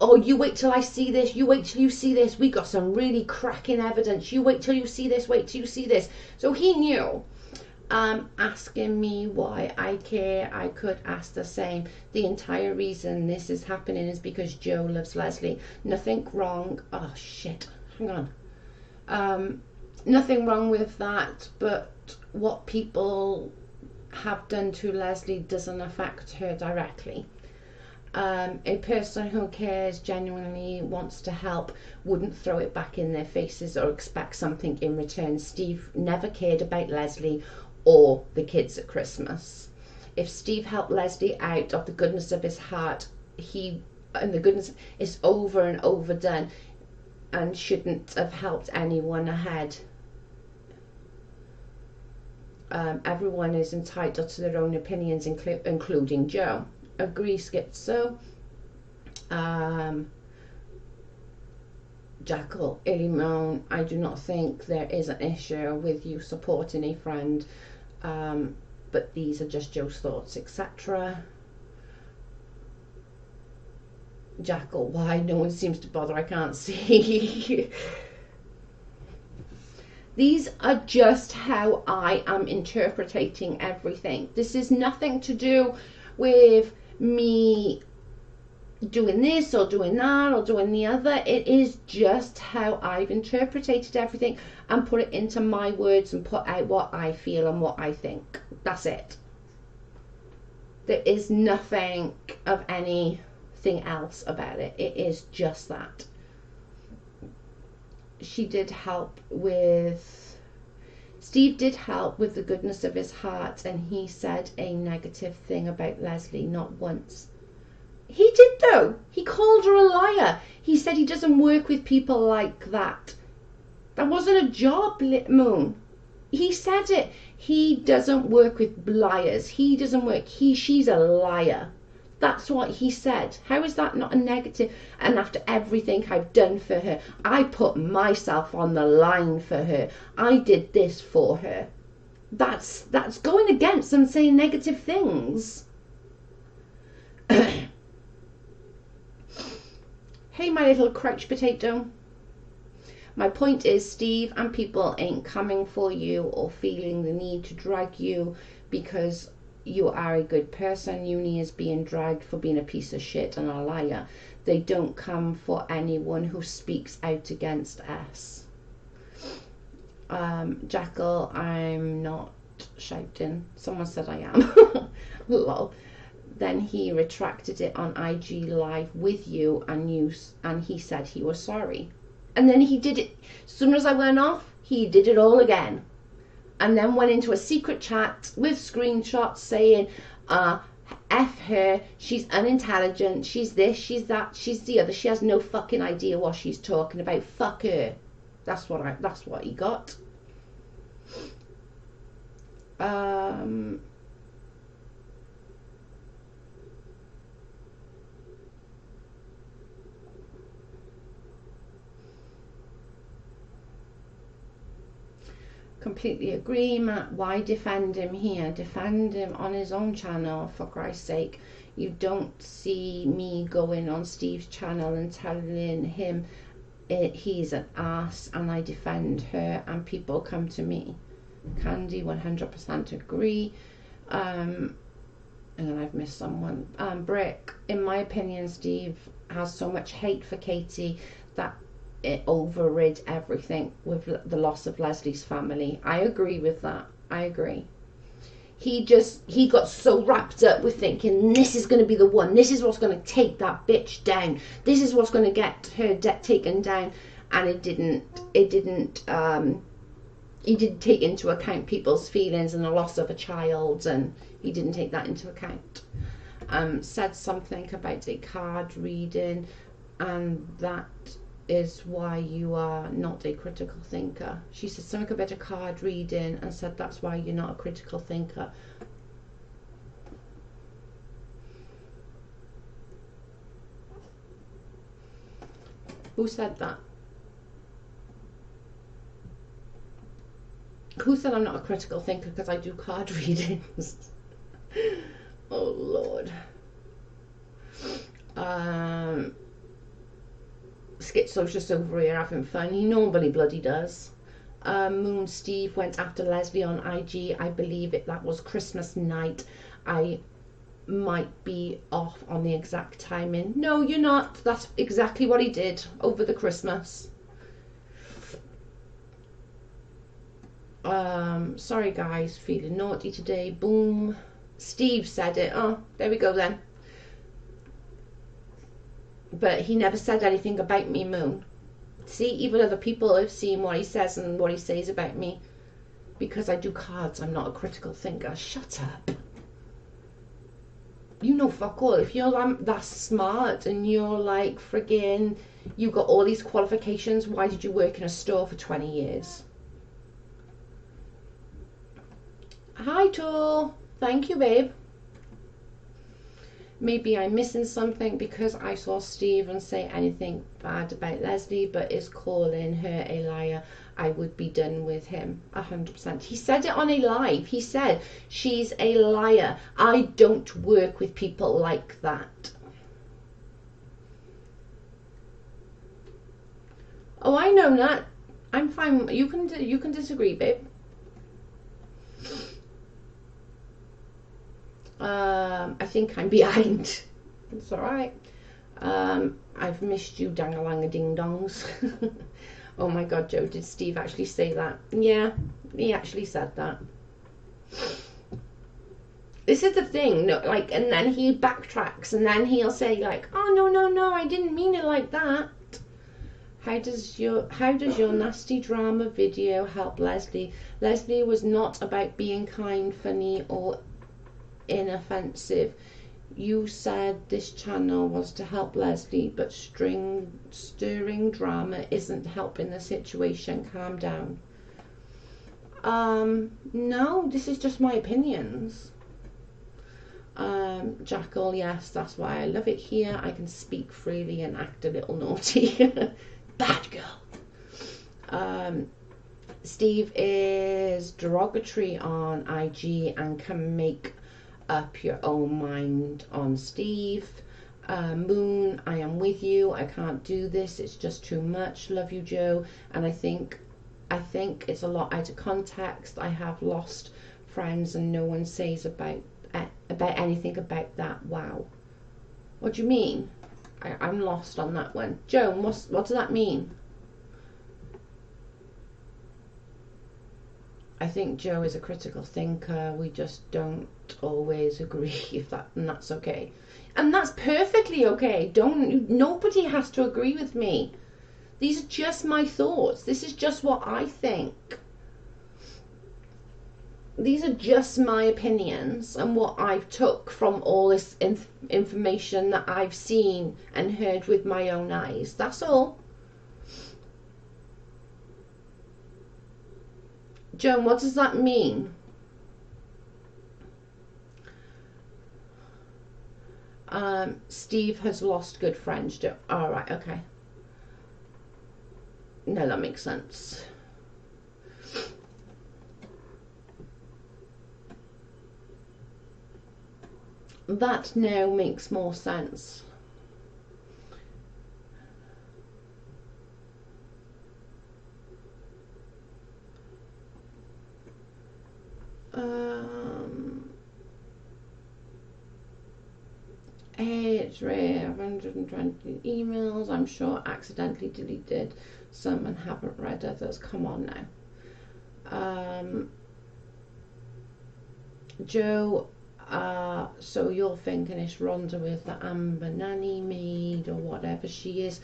oh, you wait till I see this, you wait till you see this, we got some really cracking evidence, you wait till you see this, wait till you see this. So he knew. Asking me why I care, I could ask the same. The entire reason this is happening is because Joe loves Leslie. Nothing wrong. Oh, shit. Hang on. Nothing wrong with that, but what people have done to Leslie doesn't affect her directly. A person who cares, genuinely wants to help, wouldn't throw it back in their faces or expect something in return. Steve never cared about Leslie or the kids at Christmas. If Steve helped Leslie out of the goodness of his heart, and the goodness is over and overdone and shouldn't have helped anyone ahead. Everyone is entitled to their own opinions, including Joe. Agree, Schizo. Jackal, Illimon, I do not think there is an issue with you supporting a friend, but these are just Joe's thoughts, etc. Jackal, why no one seems to bother? I can't see. These are just how I am interpreting everything. This is nothing to do with me doing this or doing that or doing the other. It is just how I've interpreted everything and put it into my words and put out what I feel and what I think. That's it. There is nothing of anything else about it. It is just that. Steve did help with the goodness of his heart, and he said a negative thing about Leslie, not once. He did though. He called her a liar. He said he doesn't work with people like that. That wasn't a job, Moon. He said it. He doesn't work with liars. He doesn't work. She's a liar. That's what he said. How is that not a negative? And after everything I've done for her, I put myself on the line for her. I did this for her. That's going against them saying negative things. Hey, my little crouch potato. My point is, Steve and people ain't coming for you or feeling the need to drag you because you are a good person. Uni is being dragged for being a piece of shit and a liar. They don't come for anyone who speaks out against us. Jackal, I'm not shouting. Someone said I am. Lol. Then he retracted it on IG Live with you, and he said he was sorry. And then he did it. As soon as I went off, he did it all again. And then went into a secret chat with screenshots saying, F her, she's unintelligent, she's this, she's that, she's the other, she has no fucking idea what she's talking about, fuck her. That's what he got. Completely agree, Matt. Why defend him here? Defend him on his own channel, for Christ's sake. You don't see me going on Steve's channel and telling him he's an ass, and I defend her and people come to me. Candy, 100% agree. And then I've missed someone. Brick, in my opinion, Steve has so much hate for Katie that it overrid everything with the loss of Leslie's family. I agree with that. I agree. He got so wrapped up with thinking this is going to be the one, this is what's going to take that bitch down, this is what's going to get her taken down, and he didn't take into account people's feelings and the loss of a child, and he didn't take that into account. Said something about a card reading. and that is why you are not a critical thinker. She said something about a card reading and said that's why you're not a critical thinker. Who said that? Who said I'm not a critical thinker because I do card readings? Oh Lord. Schizo's just over here having fun. He normally bloody does. Moon Steve went after Leslie on IG. I believe that was Christmas night. I might be off on the exact timing. No, you're not. That's exactly what he did over the Christmas. Sorry guys, feeling naughty today. Boom. Steve said it. Oh, there we go then. But he never said anything about me, Moon. See, even other people have seen what he says and what he says about me. Because I do cards, I'm not a critical thinker. Shut up. You know fuck all. If you're that smart and you're like friggin', you got all these qualifications, why did you work in a store for 20 years? Hi, Tool. Thank you, babe. Maybe I'm missing something because I saw Stephen say anything bad about Leslie, but is calling her a liar. I would be done with him 100%. He said it on a live. He said she's a liar. I don't work with people like that. Oh, I know that. I'm fine. You can disagree, babe. I think I'm behind. It's alright. I've missed you, dang-a-lang-a-ding-dongs. Oh my god, Joe, did Steve actually say that? Yeah, he actually said that. This is the thing, no, like, and then he backtracks, and then he'll say like, oh no, I didn't mean it like that. How does your nasty drama video help Leslie? Leslie was not about being kind, funny, or inoffensive. You said this channel was to help Leslie, but stirring drama isn't helping the situation. Calm down. No, this is just my opinions. Jackal, yes, that's why I love it here. I can speak freely and act a little naughty. Bad girl. Steve is derogatory on IG and can make up your own mind on Steve. Moon, I am with you. I can't do this. It's just too much. Love you, Joe. And I think it's a lot out of context. I have lost friends and no one says about anything about that. Wow. What do you mean? I'm lost on that one. Joan, what does that mean? I think Joe is a critical thinker. We just don't always agree, and that's okay. And that's perfectly okay. Nobody has to agree with me. These are just my thoughts. This is just what I think. These are just my opinions and what I've took from all this information that I've seen and heard with my own eyes. That's all. Joan, what does that mean? Steve has lost good friends. All right, okay. No, that makes sense. That now makes more sense. Hey, it's Ray. 120 emails. I'm sure accidentally deleted some and haven't read others. Come on now. Joe, so you're thinking it's Rhonda with the Amber Nanny maid or whatever she is.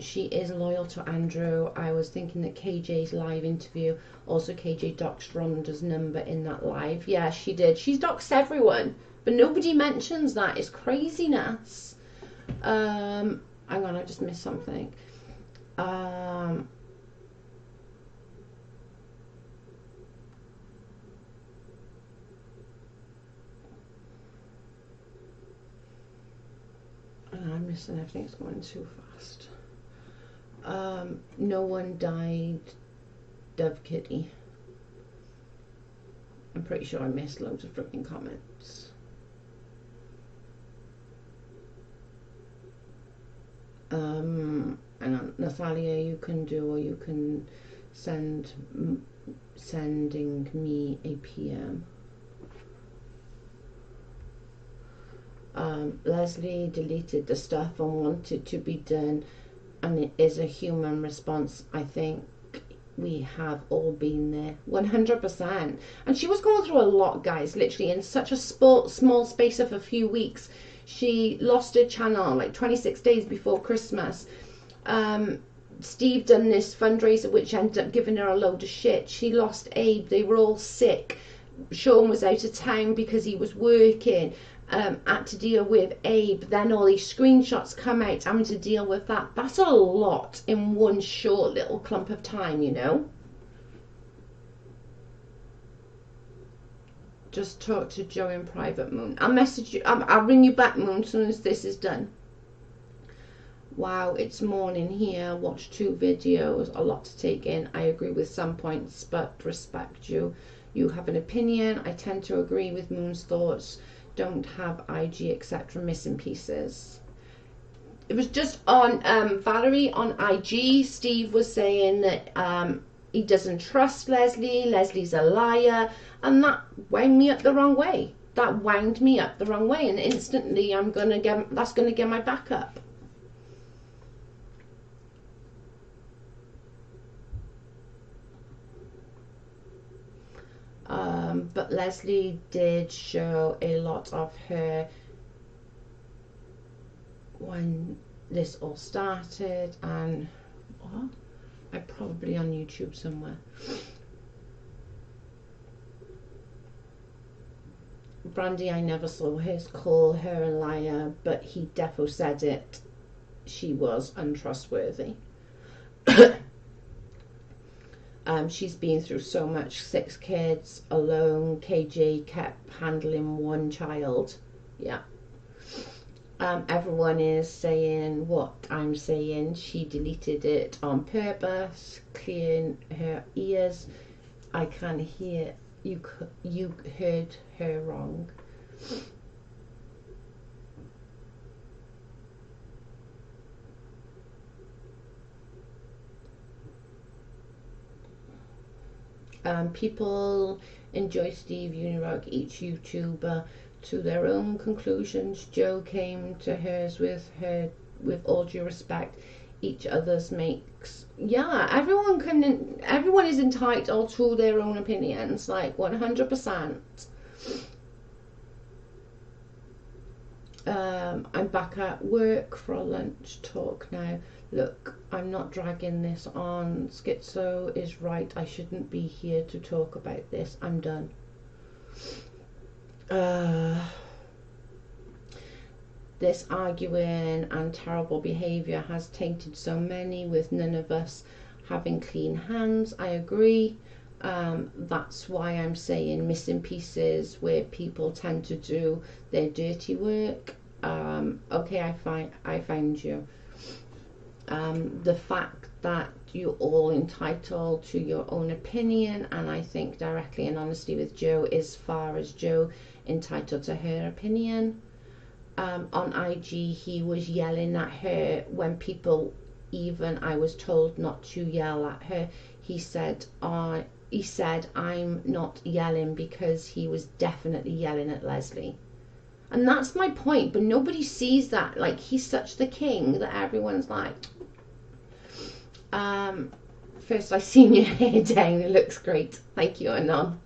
She is loyal to Andrew. I was thinking that KJ's live interview, also KJ doxed Rhonda's number in that live. Yeah, she did. She's doxed everyone, but nobody mentions that. It's craziness. Hang on, I just missed something. I'm missing everything. It's going too fast. No one died. Dove Kitty. I'm pretty sure I missed loads of freaking comments. Hang on, Natalia, you can do, or you can sending me a PM. Leslie deleted the stuff and wanted to be done, and it is a human response. I think we have all been there, 100%. And she was going through a lot, guys, literally in such a small space of a few weeks. She lost her channel like 26 days before Christmas. Steve done this fundraiser which ended up giving her a load of shit. She lost Abe. They were all sick. Sean was out of town because he was working. Had to deal with Abe. Then all these screenshots come out, having to deal with that. That's a lot in one short little clump of time, you know. Just talk to Joe in private, Moon. I'll message you. I'll ring you back, Moon, as soon as this is done. Wow, it's morning here. Watch 2 videos. A lot to take in. I agree with some points, but respect you. You have an opinion. I tend to agree with Moon's thoughts. Don't have IG, etc. Missing pieces. It was just on Valerie on IG. Steve was saying that he doesn't trust Leslie. Leslie's a liar, and that wound me up the wrong way. That wound me up the wrong way, and instantly that's gonna get my back up. But Leslie did show a lot of her when this all started, and what? I'm probably on YouTube somewhere. Brandy, I never saw his call her a liar, but he defo said it. She was untrustworthy. She's been through so much, 6 kids alone. KJ kept handling 1 child. Yeah. Everyone is saying what I'm saying. She deleted it on purpose, clearing her ears. I can hear you. You heard her wrong. People enjoy Steve Unirog, each YouTuber to their own conclusions. Joe came to hers with all due respect. Each other's makes, yeah, everyone is entitled to their own opinions, like 100%. I'm back at work for a lunch talk now. Look, I'm not dragging this on. Schizo is right. I shouldn't be here to talk about this. I'm done. This arguing and terrible behaviour has tainted so many, with none of us having clean hands. I agree. That's why I'm saying missing pieces, where people tend to do their dirty work. Okay, I found you. The fact that you're all entitled to your own opinion, and I think directly and honestly with Joe, as far as Joe entitled to her opinion. On IG, he was yelling at her when people, even I was told not to yell at her. He said I'm not yelling, because he was definitely yelling at Leslie. And that's my point, but nobody sees that. Like, he's such the king that everyone's like, first I seen your hair down, it looks great. Thank you, Anon.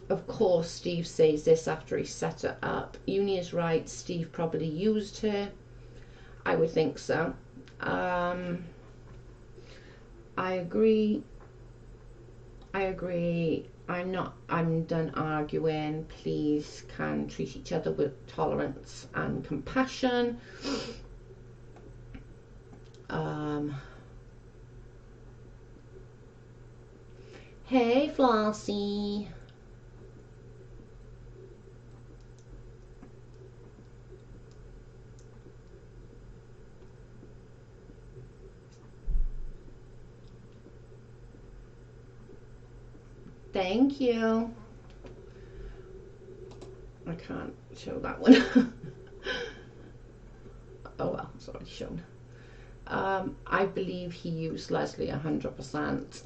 Of course, Steve says this after he set her up. Uni is right. Steve probably used her. I would think so. I agree. I'm done arguing. Please can treat each other with tolerance and compassion. Hey, Flossie. Thank you. I can't show that one. Oh well, it's already shown. I believe he used Leslie 100%.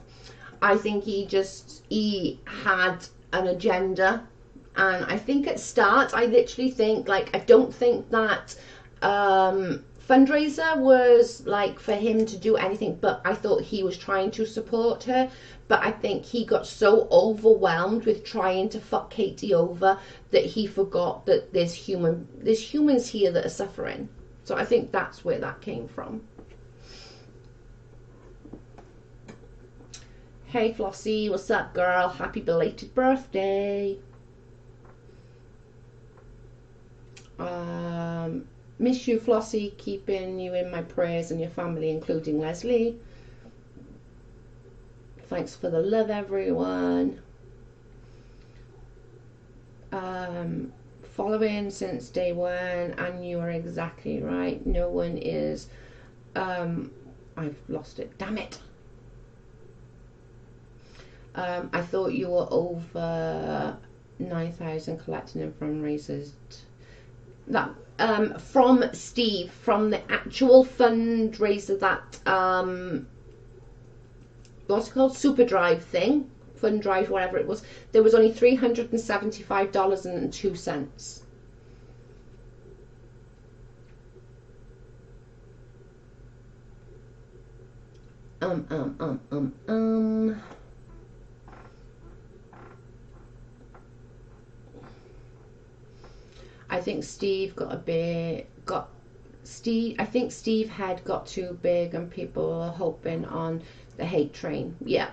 I think he had an agenda, and I think at start I literally think, like, I don't think that fundraiser was like for him to do anything, but I thought he was trying to support her. But I think he got so overwhelmed with trying to fuck Katie over that he forgot that there's humans here that are suffering. So I think that's where that came from. Hey Flossie, what's up, girl? Happy belated birthday. Miss you, Flossie. Keeping you in my prayers and your family, including Leslie. Thanks for the love, everyone. Following since day one, and you are exactly right. No one is. I've lost it. Damn it. I thought you were over 9,000 collecting in fundraisers. That from Steve, from the actual fundraiser that what's it called, Super Drive thing, Fun Drive, whatever it was. There was only $375.02. I think Steve I think Steve had got too big and people were hoping on the hate train. Yeah.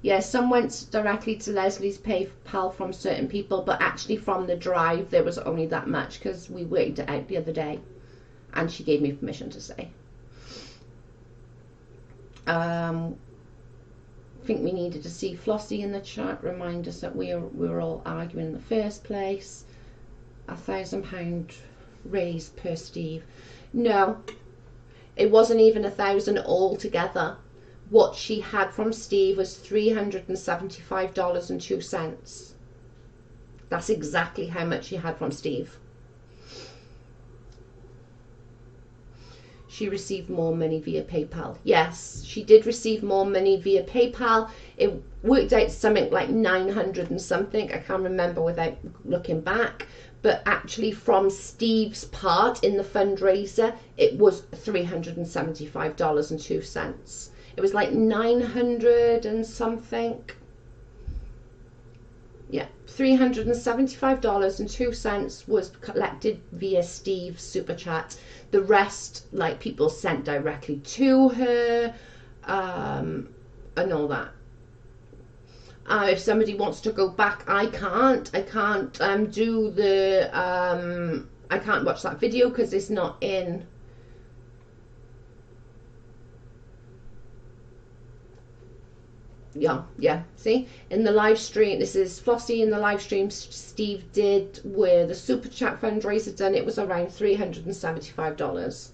Yeah, some went directly to Leslie's PayPal from certain people, but actually from the drive there was only that much because we worked it out the other day and she gave me permission to say. I think we needed to see Flossie in the chat, remind us that we were all arguing in the first place. £1,000 raise per Steve. No, it wasn't even 1,000 altogether. What she had from Steve was $375.02. That's exactly how much she had from Steve. She received more money via PayPal. Yes, she did receive more money via PayPal. It worked out something like 900 and something. I can't remember without looking back. But actually from Steve's part in the fundraiser, it was $375.02. It was like 900 and something. Yeah, $375.02 was collected via Steve's super chat. The rest, like, people sent directly to her, and all that. If somebody wants to go back, I can't do the I can't watch that video because it's not in. Yeah, see, in the live stream, this is Flossie in the live stream Steve did where the super chat fundraiser done, it was around $375.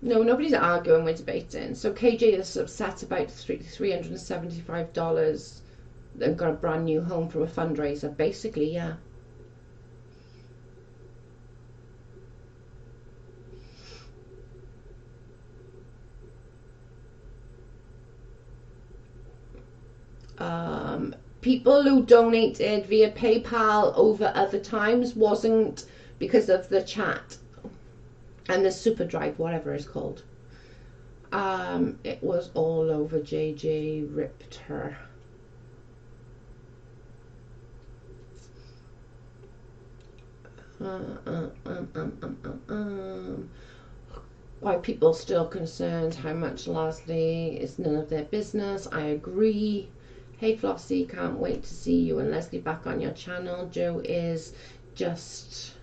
No, nobody's arguing, we're debating. So KJ is upset about $375 and got a brand new home from a fundraiser, basically. Yeah. People who donated via PayPal over other times wasn't because of the chat and the super drive, whatever it's called. It was all over. JJ ripped her. Why people still concerned how much Leslie is none of their business. I agree. Hey Flossie, can't wait to see you and Leslie back on your channel. Joe is just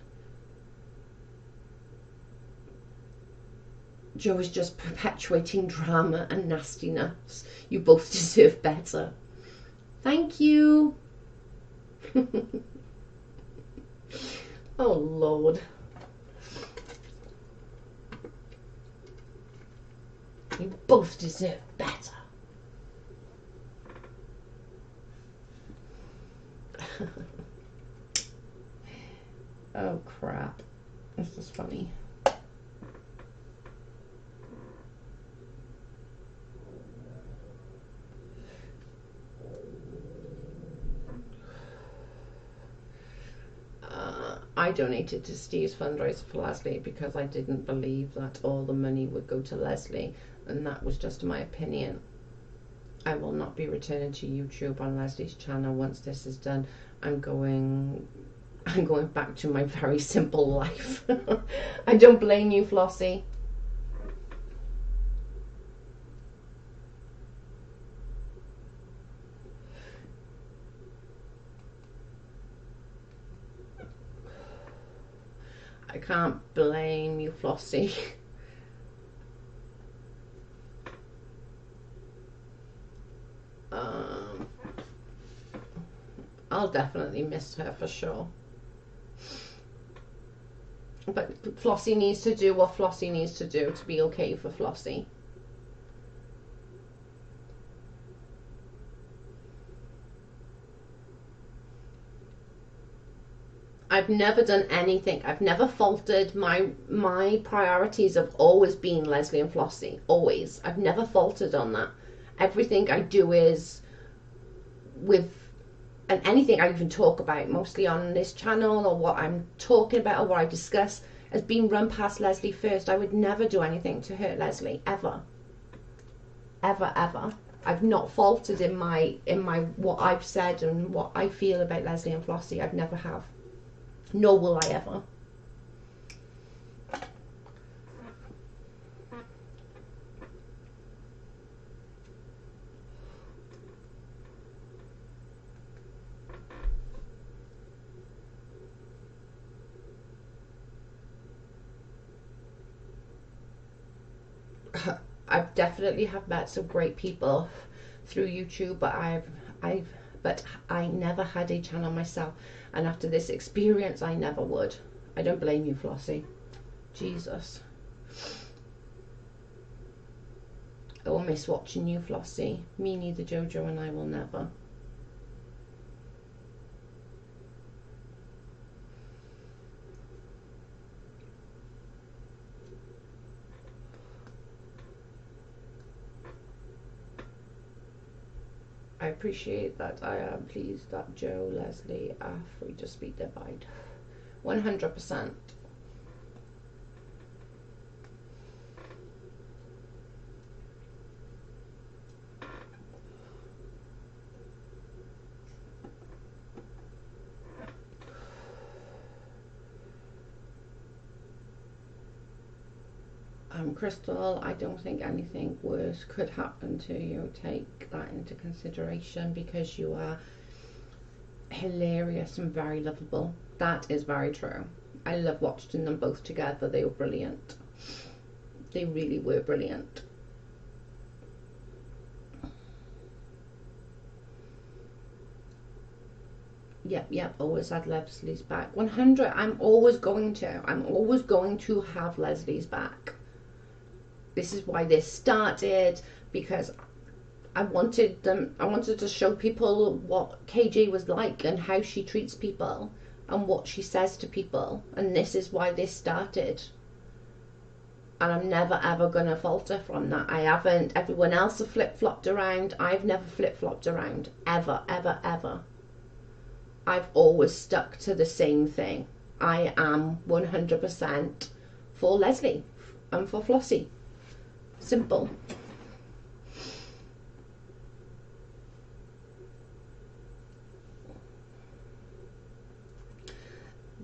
perpetuating drama and nastiness. You both deserve better. Thank you. Oh Lord. You both deserve better. Oh crap. This is funny. I donated to Steve's fundraiser for Leslie because I didn't believe that all the money would go to Leslie, and that was just my opinion. I will not be returning to YouTube on Leslie's channel once this is done. I'm going back to my very simple life. I don't blame you, Flossie. I can't blame you, Flossie. I'll definitely miss her for sure. But Flossie needs to do what Flossie needs to do to be okay for Flossie. I've never done anything. I've never faltered. My priorities have always been Leslie and Flossie. Always. I've never faltered on that. Everything I do is with, and anything I even talk about, mostly on this channel, or what I'm talking about, or what I discuss, has been run past Leslie first. I would never do anything to hurt Leslie, ever. Ever, ever. I've not faltered in my what I've said and what I feel about Leslie and Flossie. I've never have. Nor will I ever. I've definitely have met some great people through YouTube, but I never had a channel myself, and after this experience I never would. I don't blame you, Flossie. Jesus. I will miss watching you, Flossie. Me neither, Jojo, and I will never. I appreciate that. I am pleased that Joe, Leslie are free to speak their mind. 100%. Crystal, I don't think anything worse could happen to you. Take that into consideration, because you are hilarious and very lovable. That is very true. I love watching them both together. They were brilliant. They really were brilliant. Yep, always had Leslie's back. 100. I'm always going to have Leslie's back. This is why this started, because I wanted to show people what KJ was like and how she treats people and what she says to people, and this is why this started. And I'm never ever gonna falter from that. I haven't. Everyone else have flip-flopped around. I've never flip-flopped around, ever, ever, ever. I've always stuck to the same thing. I am 100% for Leslie and for Flossie. Simple.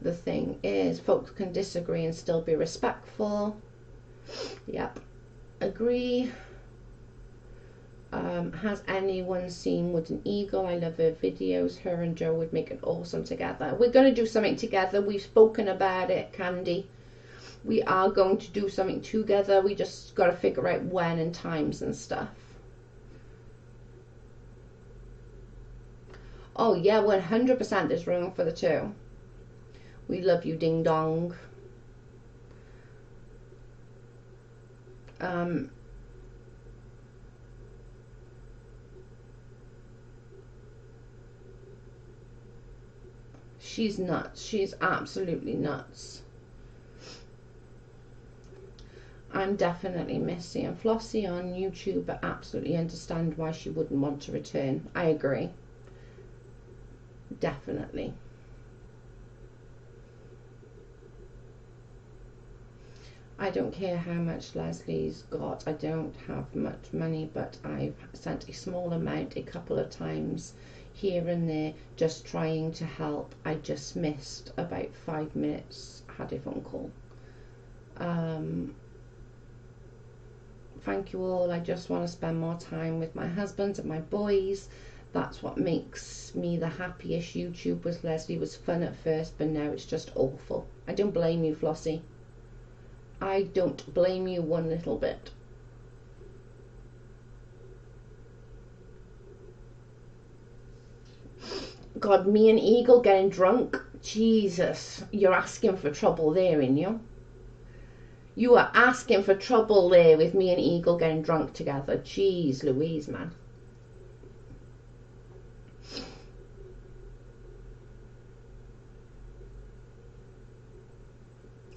The thing is, folks can disagree and still be respectful. Yep, agree. Has anyone seen Wooden Eagle? I love her videos. Her and Joe would make it awesome together. We're going to do something together. We've spoken about it, Candy. We are going to do something together. We just got to figure out when and times and stuff. Oh yeah, 100% there's room for the two. We love you, Ding Dong. She's nuts. She's absolutely nuts. I'm definitely Missy and Flossie on YouTube, but absolutely understand why she wouldn't want to return. I agree. Definitely. I don't care how much Leslie's got. I don't have much money, but I've sent a small amount a couple of times here and there, just trying to help. I just missed about 5 minutes. I had a phone call. Thank you all. I just want to spend more time with my husband and my boys. That's what makes me the happiest. YouTube with Leslie was fun at first, but now it's just awful. I don't blame you, Flossie. I don't blame you one little bit. God, me and Eagle getting drunk? Jesus, you're asking for trouble there, ain't you? You are asking for trouble there with me and Eagle getting drunk together. Jeez Louise, man.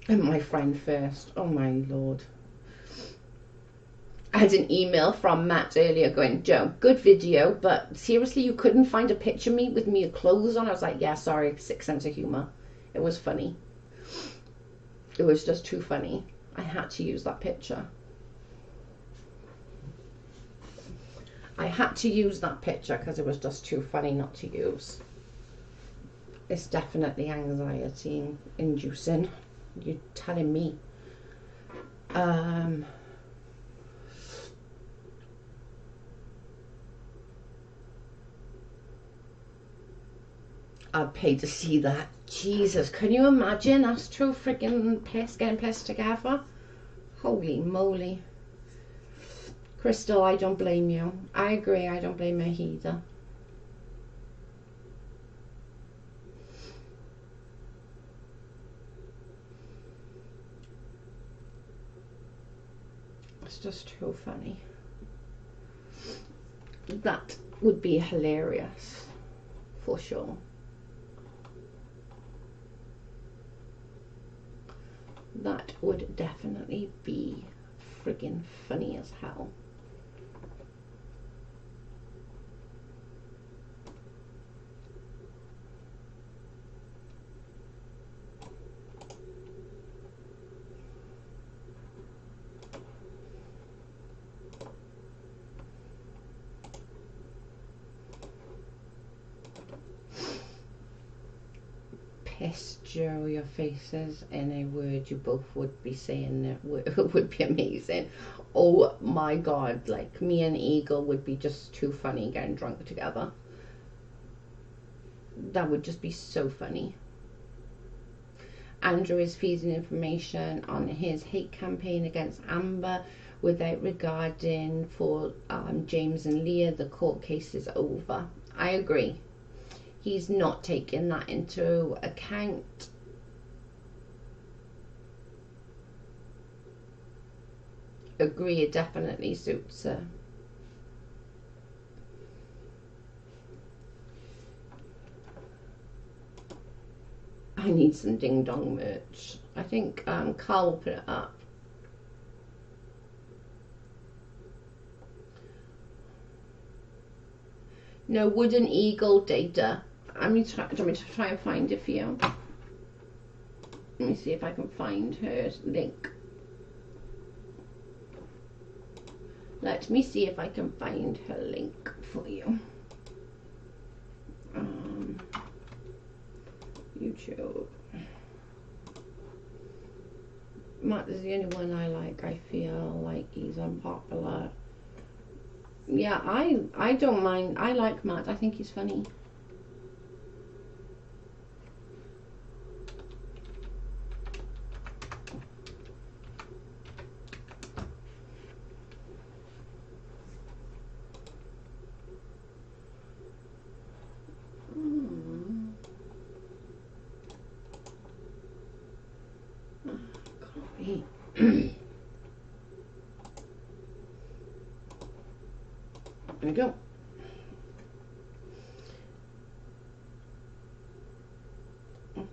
And my friend first. Oh my Lord. I had an email from Matt earlier going, Joe, good video, but seriously, you couldn't find a picture of me with me clothes on? I was like, yeah, sorry, sick sense of humor. It was funny. It was just too funny. I had to use that picture. I had to use that picture because it was just too funny not to use. It's definitely anxiety inducing. You're telling me. I'd pay to see that. Jesus, can you imagine us two freaking getting pissed together? Holy moly. Crystal, I don't blame you. I agree, I don't blame her either. It's just too funny. That would be hilarious, for sure. That would definitely be friggin' funny as hell. Piss, Joe, your faces in a word you both would be saying it would be amazing. Oh my God, like me and Eagle would be just too funny getting drunk together. That would just be so funny. Andrew is feeding information on his hate campaign against Amber without regarding for James and Leah. The court case is over. I agree. He's not taking that into account. Agree, it definitely suits her. I need some Ding Dong merch. I think Carl will put it up. No, Wooden Eagle data. Do you want me to try and find it for you? Let me see if I can find her link. Let me see if I can find her link for you. YouTube. Matt is the only one I like. I feel like he's unpopular. Yeah, I don't mind. I like Matt. I think he's funny. There we go.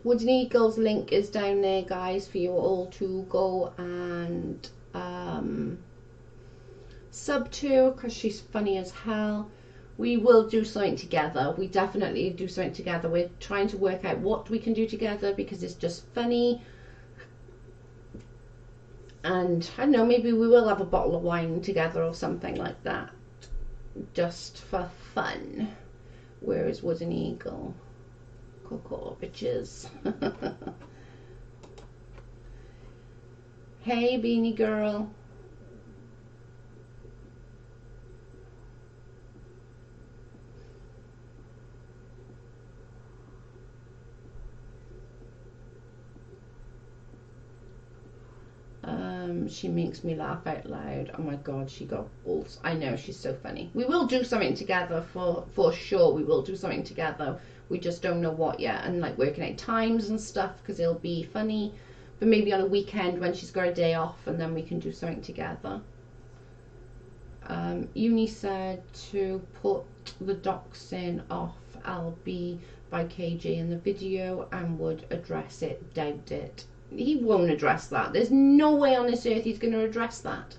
Wooden Eagle's link is down there, guys, for you all to go and sub to, because she's funny as hell. We will do something together. We definitely do something together. We're trying to work out what we can do together because it's just funny. And I don't know, maybe we will have a bottle of wine together or something like that, just for fun. Where is Wooden Eagle? Cocoa bitches. Hey, Beanie Girl. She makes me laugh out loud. Oh my god, she got balls. I know, she's so funny. We will do something together for sure. We will do something together. We just don't know what yet, and like working out times and stuff, because it'll be funny. But maybe on a weekend when she's got a day off, and then we can do something together. Uni said to put the doxing off LB by KJ in the video and would address it. Doubt it. He won't address that. There's no way on this earth he's going to address that.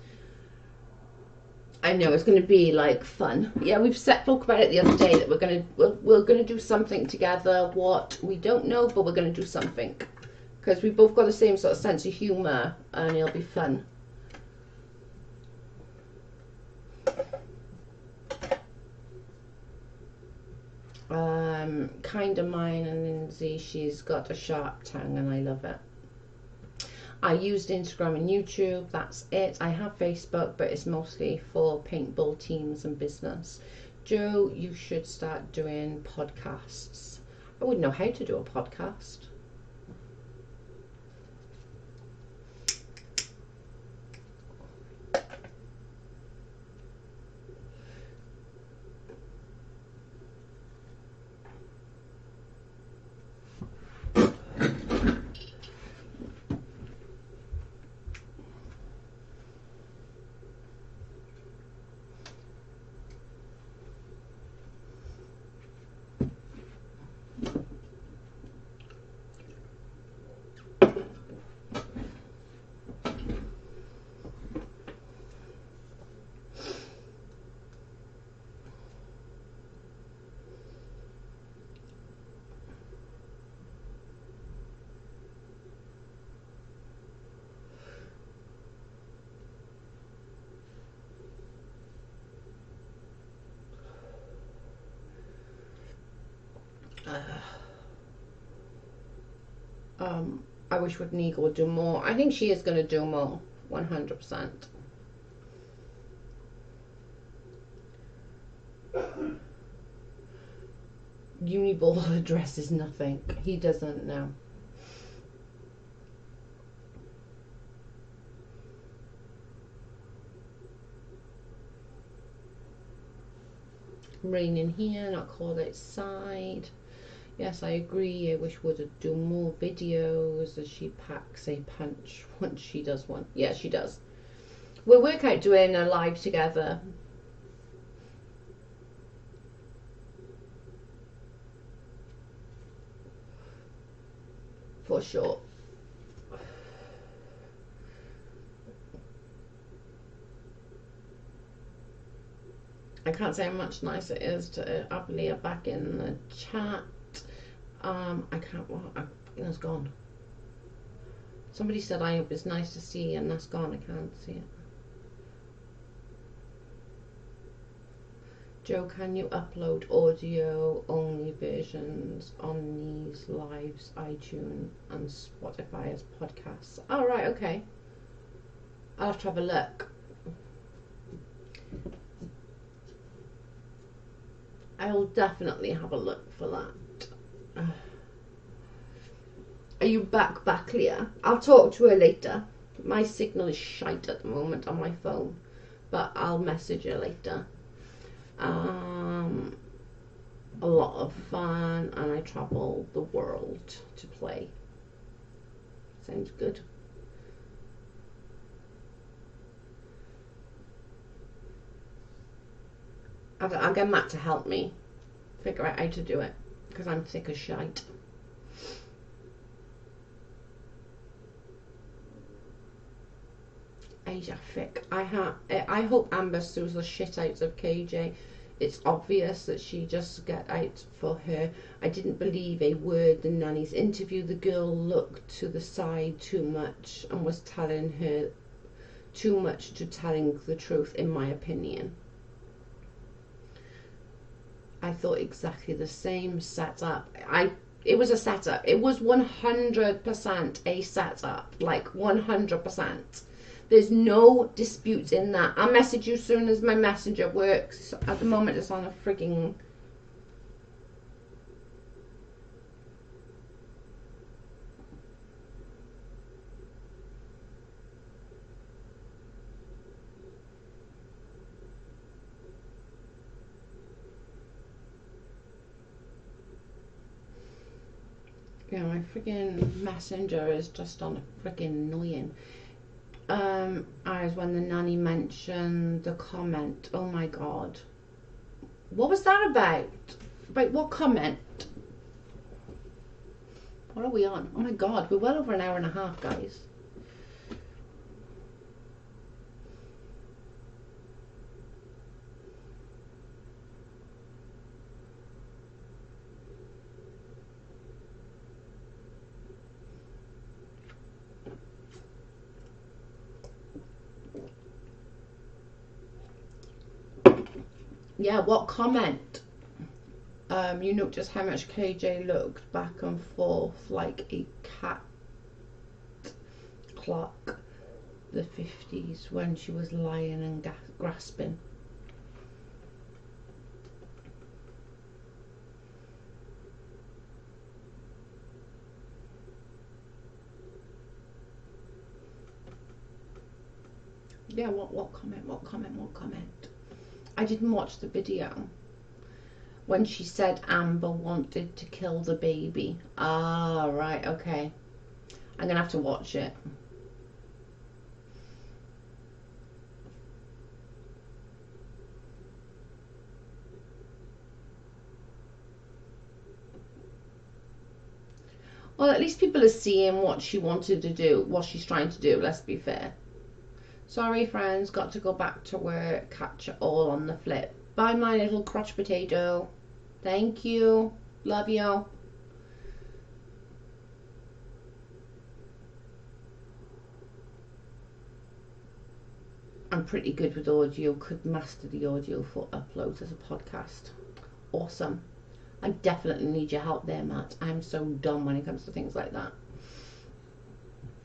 I know it's going to be like fun. Yeah, we've spoke about it the other day that we're going to do something together. What we don't know, but we're going to do something because we both got the same sort of sense of humor, and it'll be fun. Kind of mine and Lindsay. She's got a sharp tongue, and I love it. I used Instagram and YouTube, that's it. I have Facebook, but it's mostly for paintball teams and business. Joe, you should start doing podcasts. I wouldn't know how to do a podcast. I wish Wooden Eagle would do more. I think she is going to do more, 100%. Uniball addresses nothing. He doesn't know. Raining here, not cold outside. Yes, I agree. I wish would do more videos as she packs a punch once she does one. Yeah, she does. We'll work out doing a live together. For sure. I can't say how much nicer it is to have Leah back in the chat. I can't. It's gone. Somebody said I hope it's nice to see, and that's gone. I can't see it. Joe, can you upload audio only versions on these lives, iTunes and Spotify as podcasts? Oh, right, okay. I'll have to have a look. I'll definitely have a look for that. Are you back, Leah? I'll talk to her later. My signal is shite at the moment on my phone, but I'll message her later. A lot of fun, and I travel the world to play. Sounds good. I'll get Matt to help me figure out how to do it, because I'm thick as shite. Asia thick. I hope Amber sues the shit out of KJ. It's obvious that she just got out for her. I didn't believe a word the nanny's interview. The girl looked to the side too much and was telling her too much to telling the truth, in my opinion. I thought exactly the same setup. It was a setup. It was 100% a setup. Like 100%. There's no disputes in that. I'll message you as soon as my messenger works. At the moment it's on a frigging... Yeah, my frigging messenger is just on a frigging annoying. As when the nanny mentioned the comment. Oh my god. What was that about? About what comment? What are we on? Oh my god, we're well over an hour and a half, guys. Yeah, what comment? You noticed how much KJ looked back and forth like a cat clock, the 50s, when she was lying and grasping. Yeah, what comment? I didn't watch the video. When she said Amber wanted to kill the baby. Ah, right, okay. I'm gonna have to watch it. Well, at least people are seeing what she wanted to do, what she's trying to do, let's be fair. Sorry, friends, got to go back to work. Catch it all on the flip. Bye, my little crotch potato. Thank you. Love you. I'm pretty good with audio. Could master the audio for uploads as a podcast. Awesome. I definitely need your help there, Matt. I'm so dumb when it comes to things like that.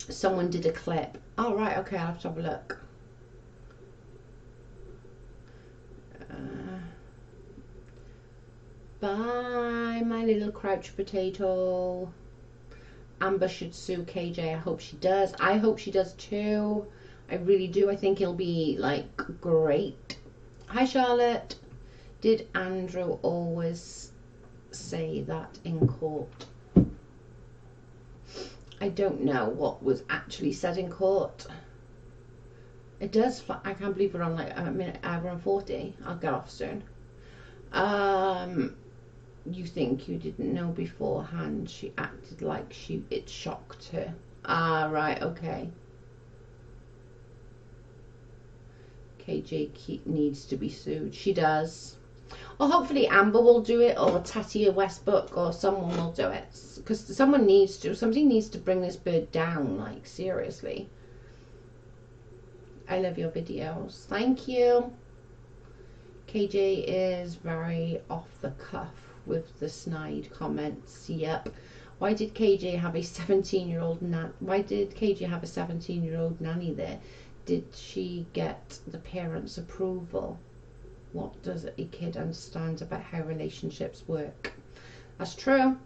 Someone did a clip. Oh, right, okay, I'll have to have a look. Bye, my little crouch potato. Amber should sue KJ. I hope she does. I hope she does too. I really do. I think it'll be, like, great. Hi, Charlotte. Did Andrew always say that in court? I don't know what was actually said in court. It does. I can't believe we're on like a minute. We're on 40. I'll get off soon. You think you didn't know beforehand? She acted like it shocked her. Ah, right. Okay. KJ needs to be sued. She does. Well, hopefully Amber will do it, or Tatia Westbrook, or someone will do it. Because somebody needs to bring this bird down, like, seriously. I love your videos. Thank you. KJ is very off the cuff with the snide comments. Yep. Why did KJ have a 17-year-old Why did KJ have a 17-year-old nanny there? Did she get the parents' approval? What does a kid understand about how relationships work? That's true.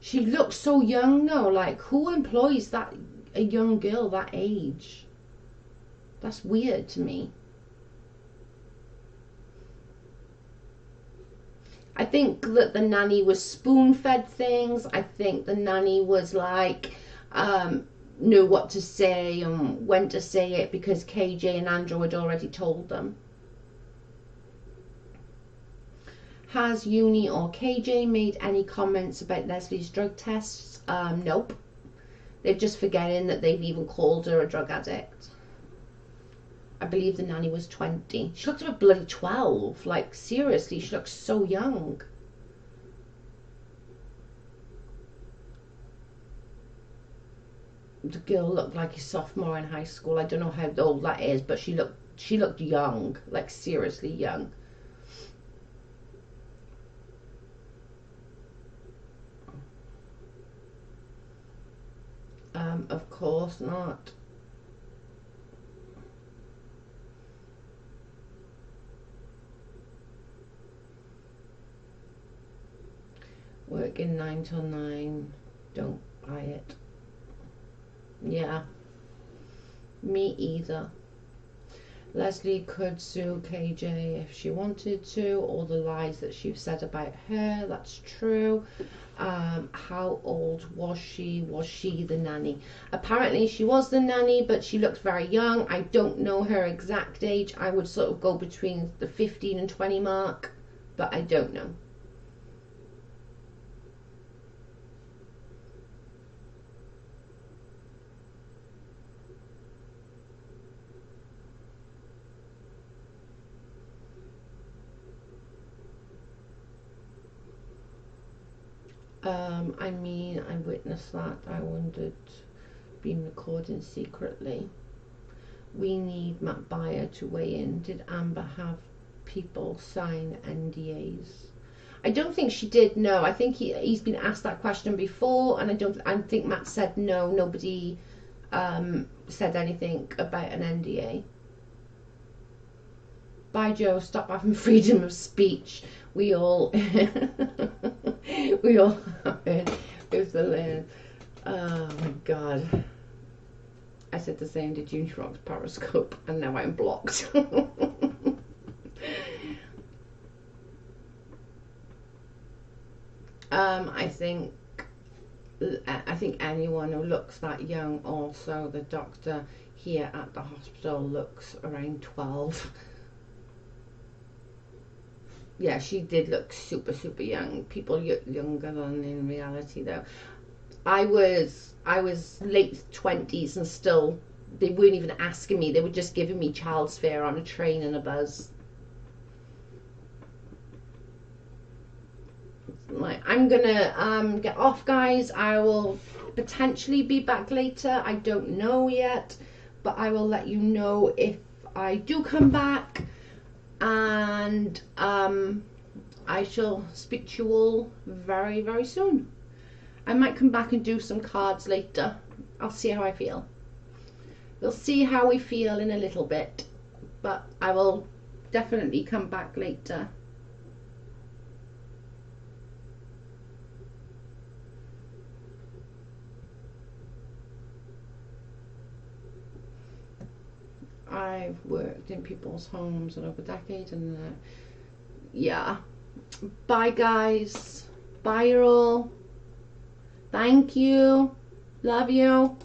She looks so young though. Like, who employs a young girl that age? That's weird to me. I think that the nanny was spoon-fed things. I think the nanny was like, knew what to say and when to say it because KJ and Andrew had already told them. Has Uni or KJ made any comments about Leslie's drug tests? Nope. They're just forgetting that they've even called her a drug addict. I believe the nanny was 20. She looked about bloody 12. Like, seriously, she looks so young. The girl looked like a sophomore in high school. I don't know how old that is, but she looked young. Like, seriously young. Of course not. Working 9 till 9. Don't buy it. Yeah. Me either. Leslie could sue KJ if she wanted to. All the lies that she said about her, that's true. How old was she? Was she the nanny? Apparently she was the nanny, but she looked very young. I don't know her exact age. I would sort of go between the 15 and 20 mark, but I don't know. I mean, I witnessed that. I wondered, been recording secretly. We need Matt Bayer to weigh in. Did Amber have people sign NDAs? I don't think she did, no. I think he's been asked that question before, and I think Matt said no, nobody said anything about an NDA. Bye, Joe. Stop having freedom of speech. We all we all have it with the land. Oh my god. I said the same to Junior Rock's Periscope and now I'm blocked. I think anyone who looks that young, also the doctor here at the hospital looks around 12. Yeah, she did look super young. People look younger than in reality though. I was late 20s and still they weren't even asking me, they were just giving me child's fare on a train and a bus. Right, I'm gonna get off, guys. I will potentially be back later, I don't know yet, but I will let you know if I do come back. And I shall speak to you all very soon. I might come back and do some cards later. I'll see how I feel. We'll see how we feel in a little bit, but I will definitely come back later. I've worked in people's homes for over a decade, and yeah. Bye, guys. Bye, all. Thank you. Love you.